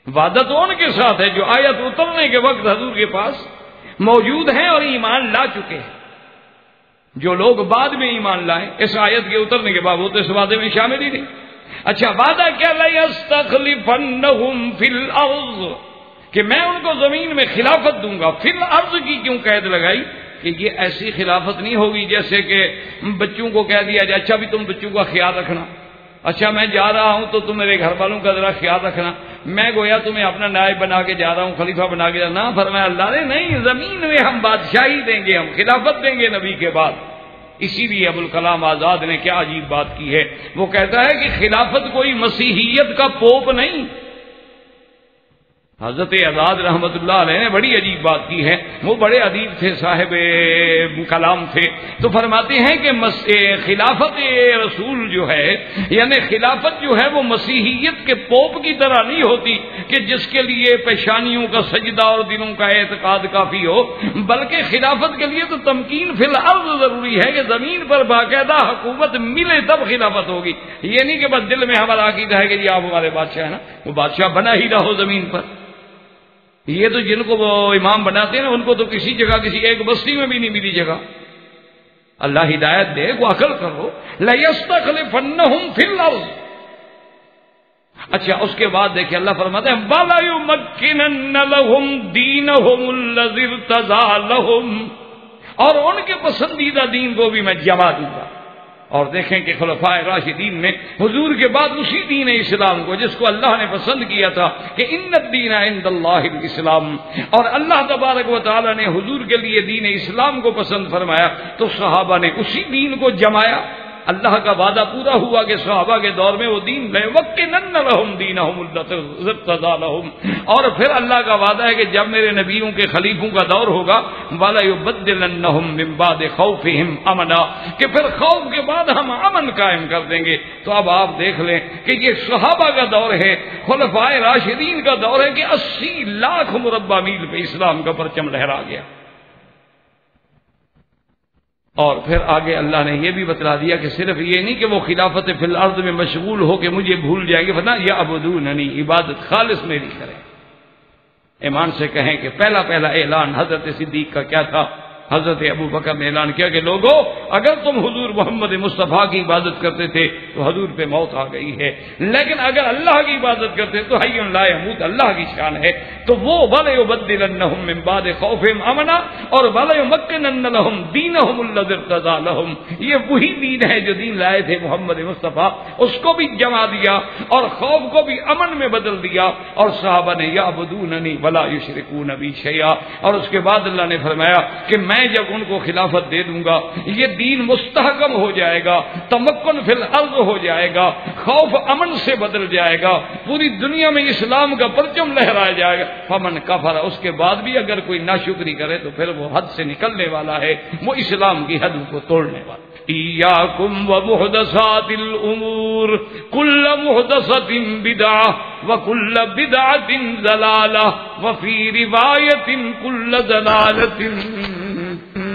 وعدہ تو ان کے ساتھ ہے جو آیت اترنے کے وقت حضور کے پاس موجود ہیں اور ایمان لا چکے ہیں۔ جو لوگ بعد میں ایمان لائیں اس آیت کے اترنے کے بعد وہ تو اس وعدے میں شامل ہی نہیں۔ اچھا وعدہ کیا لَيَسْتَخْلِفَنَّهُمْ فِي الْأَرْضِ، کہ میں ان کو زمین میں خلافت دوں گا۔ فی الارض کی کیوں قید لگائی؟ کہ یہ ایسی خلافت نہیں ہوگی جیسے کہ بچوں کو کہہ دیا جائے اچھا بھی تم بچوں کا خیال رکھنا، اچھا میں جا رہا ہوں تو تم میرے گھر والوں کا ذرا خیال رکھنا، میں گویا تمہیں اپنا نائب بنا کے جا رہا ہوں، خلیفہ بنا کے جا رہا ہوں۔ نہ فرمایا اللہ نے نہیں، زمین میں ہم بادشاہی دیں گے، ہم خلافت دیں گے نبی کے بعد۔ اسی لیے ابوالکلام آزاد نے کیا عجیب بات کی ہے، وہ کہتا ہے کہ خلافت کوئی مسیحیت کا پوپ نہیں۔ حضرت آزاد رحمت اللہ علیہ نے بڑی عجیب بات کی ہے، وہ بڑے ادیب تھے، صاحب کلام تھے، تو فرماتے ہیں کہ خلافت رسول جو ہے، یعنی خلافت جو ہے وہ مسیحیت کے پوپ کی طرح نہیں ہوتی کہ جس کے لیے پیشانیوں کا سجدہ اور دلوں کا اعتقاد کافی ہو، بلکہ خلافت کے لیے تو تمکین فی الارض ضروری ہے کہ زمین پر باقاعدہ حکومت ملے تب خلافت ہوگی۔ یہ نہیں کہ بس دل میں ہمارا عقیدہ ہے کہ جی آپ ہمارے بادشاہ ہیں نا، وہ بادشاہ بنا ہی رہو زمین پر۔ یہ تو جن کو وہ امام بناتے ہیں نا ان کو تو کسی جگہ کسی ایک بستی میں بھی نہیں ملی جگہ۔ اللہ ہدایت دے، کو عقل کرو۔ لَيَسْتَخْلِفَنَّهُمْ فِي الْأَرْضِ، اچھا اس کے بعد دیکھیں اللہ فرماتے ہیں وَلَيُمَكِّنَنَّ لَهُمْ دِينَهُمُ الَّذِي ارْتَضَىٰ لَهُمْ، اور ان کے پسندیدہ دین کو بھی میں جما دوں گا۔ اور دیکھیں کہ خلفائے راشدین نے حضور کے بعد اسی دین اسلام کو جس کو اللہ نے پسند کیا تھا کہ ان الدین عند اللہ الاسلام، اور اللہ تبارک و تعالی نے حضور کے لیے دین اسلام کو پسند فرمایا تو صحابہ نے اسی دین کو جمایا۔ اللہ کا وعدہ پورا ہوا کہ صحابہ کے دور میں وہ دین لَيُمَكِّنَنَّ لَهُمْ دِينَهُمُ الَّذِي ارْتَضَىٰ لَهُمْ، اور پھر اللہ کا وعدہ ہے کہ جب میرے نبیوں کے خلیفوں کا دور ہوگا وَلَيُبَدِّلَنَّهُمْ مِن بَعْدِ خَوْفِهِمْ أَمْنًا، کہ پھر خوف کے بعد ہم امن قائم کر دیں گے۔ تو اب آپ دیکھ لیں کہ یہ صحابہ کا دور ہے، خلفائے راشدین کا دور ہے کہ 80 لاکھ مربع میل پہ اسلام کا پرچم لہرا گیا۔ اور پھر آگے اللہ نے یہ بھی بتلا دیا کہ صرف یہ نہیں کہ وہ خلافت فی الارض میں مشغول ہو کے مجھے بھول جائیں گے، ورنہ یعبدوننی، عبادت خالص میری کریں۔ ایمان سے کہیں کہ پہلا اعلان حضرت صدیق کا کیا تھا؟ حضرت ابو بکر نے اعلان کیا کہ لوگو اگر تم حضور محمد مصطفیٰ کی عبادت کرتے تھے تو حضور پہ موت آ گئی ہے، لیکن اگر اللہ کی عبادت کرتے تو حی لا یموت، اللہ کی شان ہے، تو تو وہ وَلَيُبَدِّلَنَّهُم مِّن بَعْدِ خَوْفِهِمْ أَمْنًا اور وَلَيُمَكِّنَنَّ لَهُمْ دِينَهُمُ الَّذِي ارْتَضَىٰ لَهُمْ، یہ وہی دین ہے جو دین لائے تھے محمد مصطفیٰ، اس کو بھی جما دیا اور خوف کو بھی امن میں بدل دیا، اور صحابہ نے یعبدوننی ولا یشرکون بی شیئا، اور اس کے بعد اللہ نے فرمایا کہ میں جب ان کو خلافت دے دوں گا یہ دین مستحکم ہو جائے گا، تمکن فی الارض ہو جائے گا، خوف امن سے بدل جائے گا، پوری دنیا میں اسلام کا پرچم لہرایا جائے گا۔ فمن کفر، اس کے بعد بھی اگر کوئی ناشکری کرے تو پھر وہ حد سے نکلنے والا ہے، وہ اسلام کی حد کو توڑنے والا۔ ایاکم ومحدثات الامور کل محدثۃ بدعہ وکل بدعۃ ضلالہ وفی روایۃ کل ضلالۃ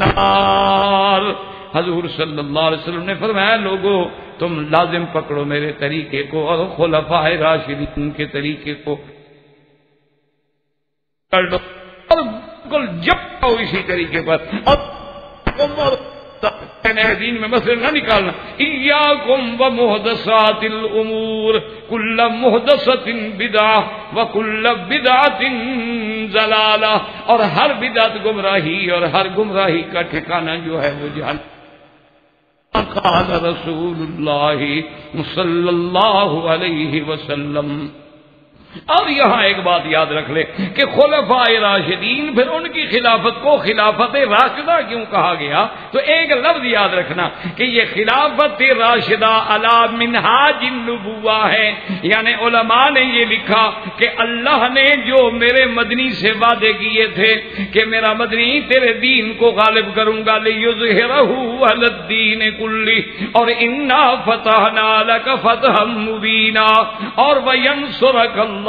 نار۔ حضور صلی اللہ علیہ وسلم نے فرمایا لوگوں تم لازم پکڑو میرے طریقے کو اور خلفائے راشدین کے طریقے کو، اور بالکل جب آؤ اسی طریقے پر، اور دین میں مسئلے نہ نکالنا۔ ایاکم ومحدثات الامور کل محدثۃ بدعہ وکل بدعۃ ضلالہ، اور ہر بدعت گمراہی اور ہر گمراہی کا ٹھکانہ جو ہے وہ جہنم۔ قال رسول اللہ صلی اللہ علیہ وسلم۔ اور یہاں ایک بات یاد رکھ لے کہ خلفائے راشدین، پھر ان کی خلافت کو خلافت راشدہ کیوں کہا گیا؟ تو ایک لفظ یاد رکھنا کہ یہ خلافت راشدہ علی منہاج النبوہ ہے، یعنی علماء نے یہ لکھا کہ اللہ نے جو میرے مدنی سے وعدے کیے تھے کہ میرا مدنی تیرے دین کو غالب کروں گا، لیظہرہ علی الدین کلہ، اور انا فتحنا لک فتحا مبینا، اور وینصرک اللہ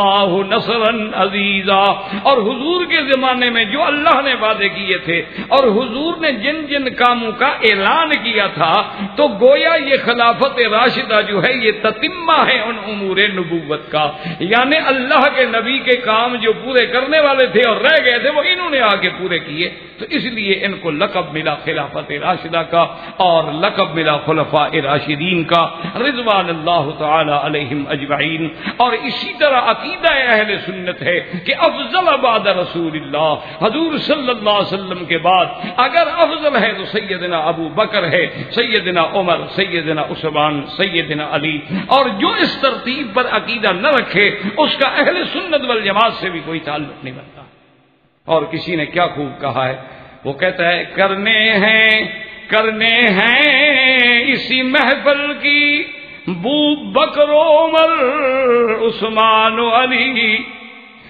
نصرا عزیزا، اور حضور کے زمانے میں جو اللہ نے وعدے کیے تھے اور حضور نے جن جن کاموں کا اعلان کیا تھا، تو گویا یہ خلافت راشدہ جو ہے یہ تتمہ ہے ان امور نبوت کا، یعنی اللہ کے نبی کے کام جو پورے کرنے والے تھے اور رہ گئے تھے وہ انہوں نے آگے پورے کیے، تو اس لیے ان کو لقب ملا خلافت راشدہ کا اور لقب ملا خلفاء راشدین کا رضوان اللہ تعالی علیہم اجمعین۔ اور اسی طرح عقیدہ اہل سنت ہے کہ افضل بعد رسول اللہ، حضور صلی اللہ علیہ وسلم کے بعد اگر افضل ہے تو سیدنا ابو بکر ہے، سیدنا عمر، سیدنا عثمان، سیدنا علی، اور جو اس ترتیب پر عقیدہ نہ رکھے اس کا اہل سنت والجماعت سے بھی کوئی تعلق نہیں بنتا۔ اور کسی نے کیا خوب کہا ہے، وہ کہتا ہے کرنے ہیں اسی محفل کی بو بکر عمر عثمان و علی،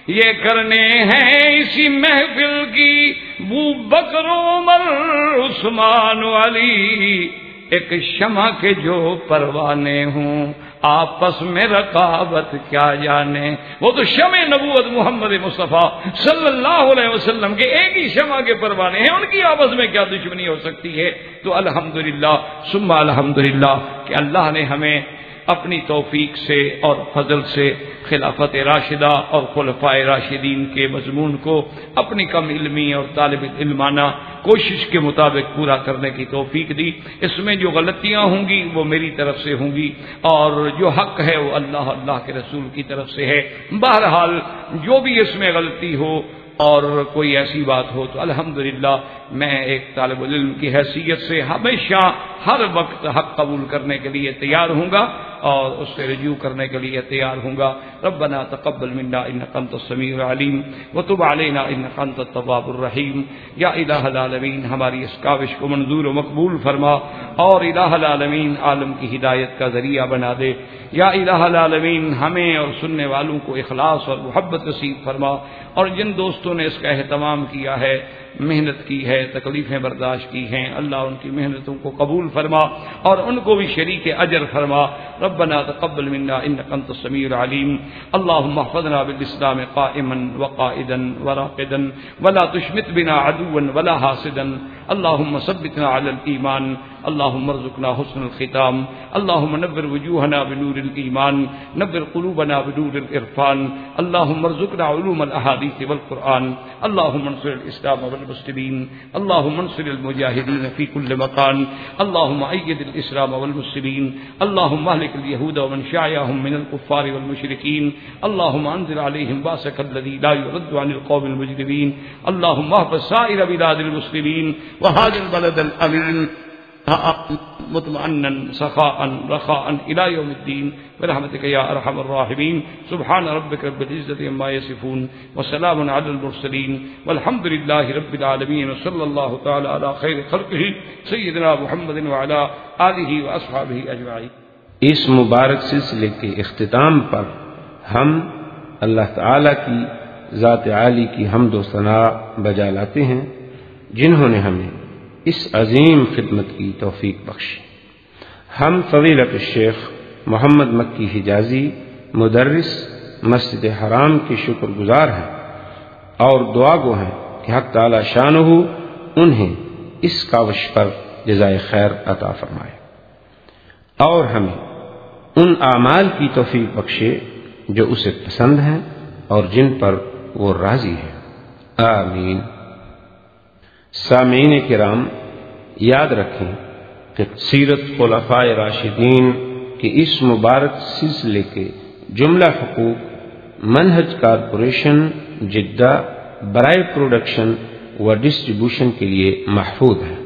یہ کرنے ہیں اسی محفل کی بو بکر عمر عثمان و علی، ایک شمع کے جو پروانے ہوں آپس میں رقابت کیا جانے۔ وہ تو شمع نبوت محمد مصطفیٰ صلی اللہ علیہ وسلم کے ایک ہی شمع کے پروانے ہیں، ان کی آپس میں کیا دشمنی ہو سکتی ہے؟ تو الحمدللہ ثم الحمدللہ کہ اللہ نے ہمیں اپنی توفیق سے اور فضل سے خلافت راشدہ اور خلفائے راشدین کے مضمون کو اپنی کم علمی اور طالب علمانہ کوشش کے مطابق پورا کرنے کی توفیق دی۔ اس میں جو غلطیاں ہوں گی وہ میری طرف سے ہوں گی، اور جو حق ہے وہ اللہ کے رسول کی طرف سے ہے۔ بہرحال جو بھی اس میں غلطی ہو اور کوئی ایسی بات ہو تو الحمدللہ میں ایک طالب علم کی حیثیت سے ہمیشہ ہر وقت حق قبول کرنے کے لیے تیار ہوں گا اور اس سے رجوع کرنے کے لیے تیار ہوں گا۔ ربنا تقبل منا انک انت السمیع العلیم وتب علینا انک انت التواب الرحیم۔ یا الہ العالمین ہماری اس کاوش کو منظور و مقبول فرما، اور الہ العالمین عالم کی ہدایت کا ذریعہ بنا دے۔ یا الہ العالمین ہمیں اور سننے والوں کو اخلاص اور محبت نصیب فرما، اور جن دوستوں نے اس کا اہتمام کیا ہے، محنت کی ہے، تکلیفیں برداشت کی ہیں، اللہ ان کی محنتوں کو قبول فرما اور ان کو بھی شریک اجر فرما۔ ربنا تقبل منا انک انت السمیع العلیم۔ اللهم احفظنا بالاسلام قائما وقائدا وراقدا ولا تشمت بنا عدوا ولا حاسدا۔ اللهم ثبتنا على الايمان اللهم ارزقنا حسن الختام اللهم نور وجوهنا بنور الإيمان نور قلوبنا بنور العرفان اللهم ارزقنا علوم الأحاديث والقرآن اللهم انصر الإسلام والمسلمين اللهم انصر المجاهدين في كل مكان اللهم أيد الإسلام والمسلمين اللهم اهلك اليهود ومن شايعهم من الكفار والمشركين اللهم انزل عليهم باسك الذي لا يرد عن القوم المجرمين اللهم احفظ سائر بلاد المسلمين وهذا البلد الأمين مطمئنا سخاء رخاء إلى يوم الدين برحمتك يا أرحم الراحمين سبحان ربك رب العزة عما يصفون وسلام على المرسلين والحمد لله رب العالمين وصلى الله تعالى على خير خلقه سيدنا محمد وعلى آله وأصحابه أجمعين. اس مبارک سلسلے کے اختتام پر ہم اللہ تعالی کی ذات عالی کی حمد و ثنا بجا لاتے ہیں جنہوں نے ہمیں اس عظیم خدمت کی توفیق بخشی. ہم فضیلت الشیخ محمد مکی حجازی مدرس مسجد حرام کے شکر گزار ہیں اور دعا گو ہیں کہ حق تعالی شانہ انہیں اس کاوش پر جزائے خیر عطا فرمائے اور ہمیں ان اعمال کی توفیق بخشے جو اسے پسند ہیں اور جن پر وہ راضی ہے. آمین. سامعین کرام، یاد رکھیں کہ سیرت خلفائے راشدین کے اس مبارک سلسلے کے جملہ حقوق منہج کارپوریشن جدہ برائے پروڈکشن و ڈسٹریبیوشن کے لیے محفوظ ہیں.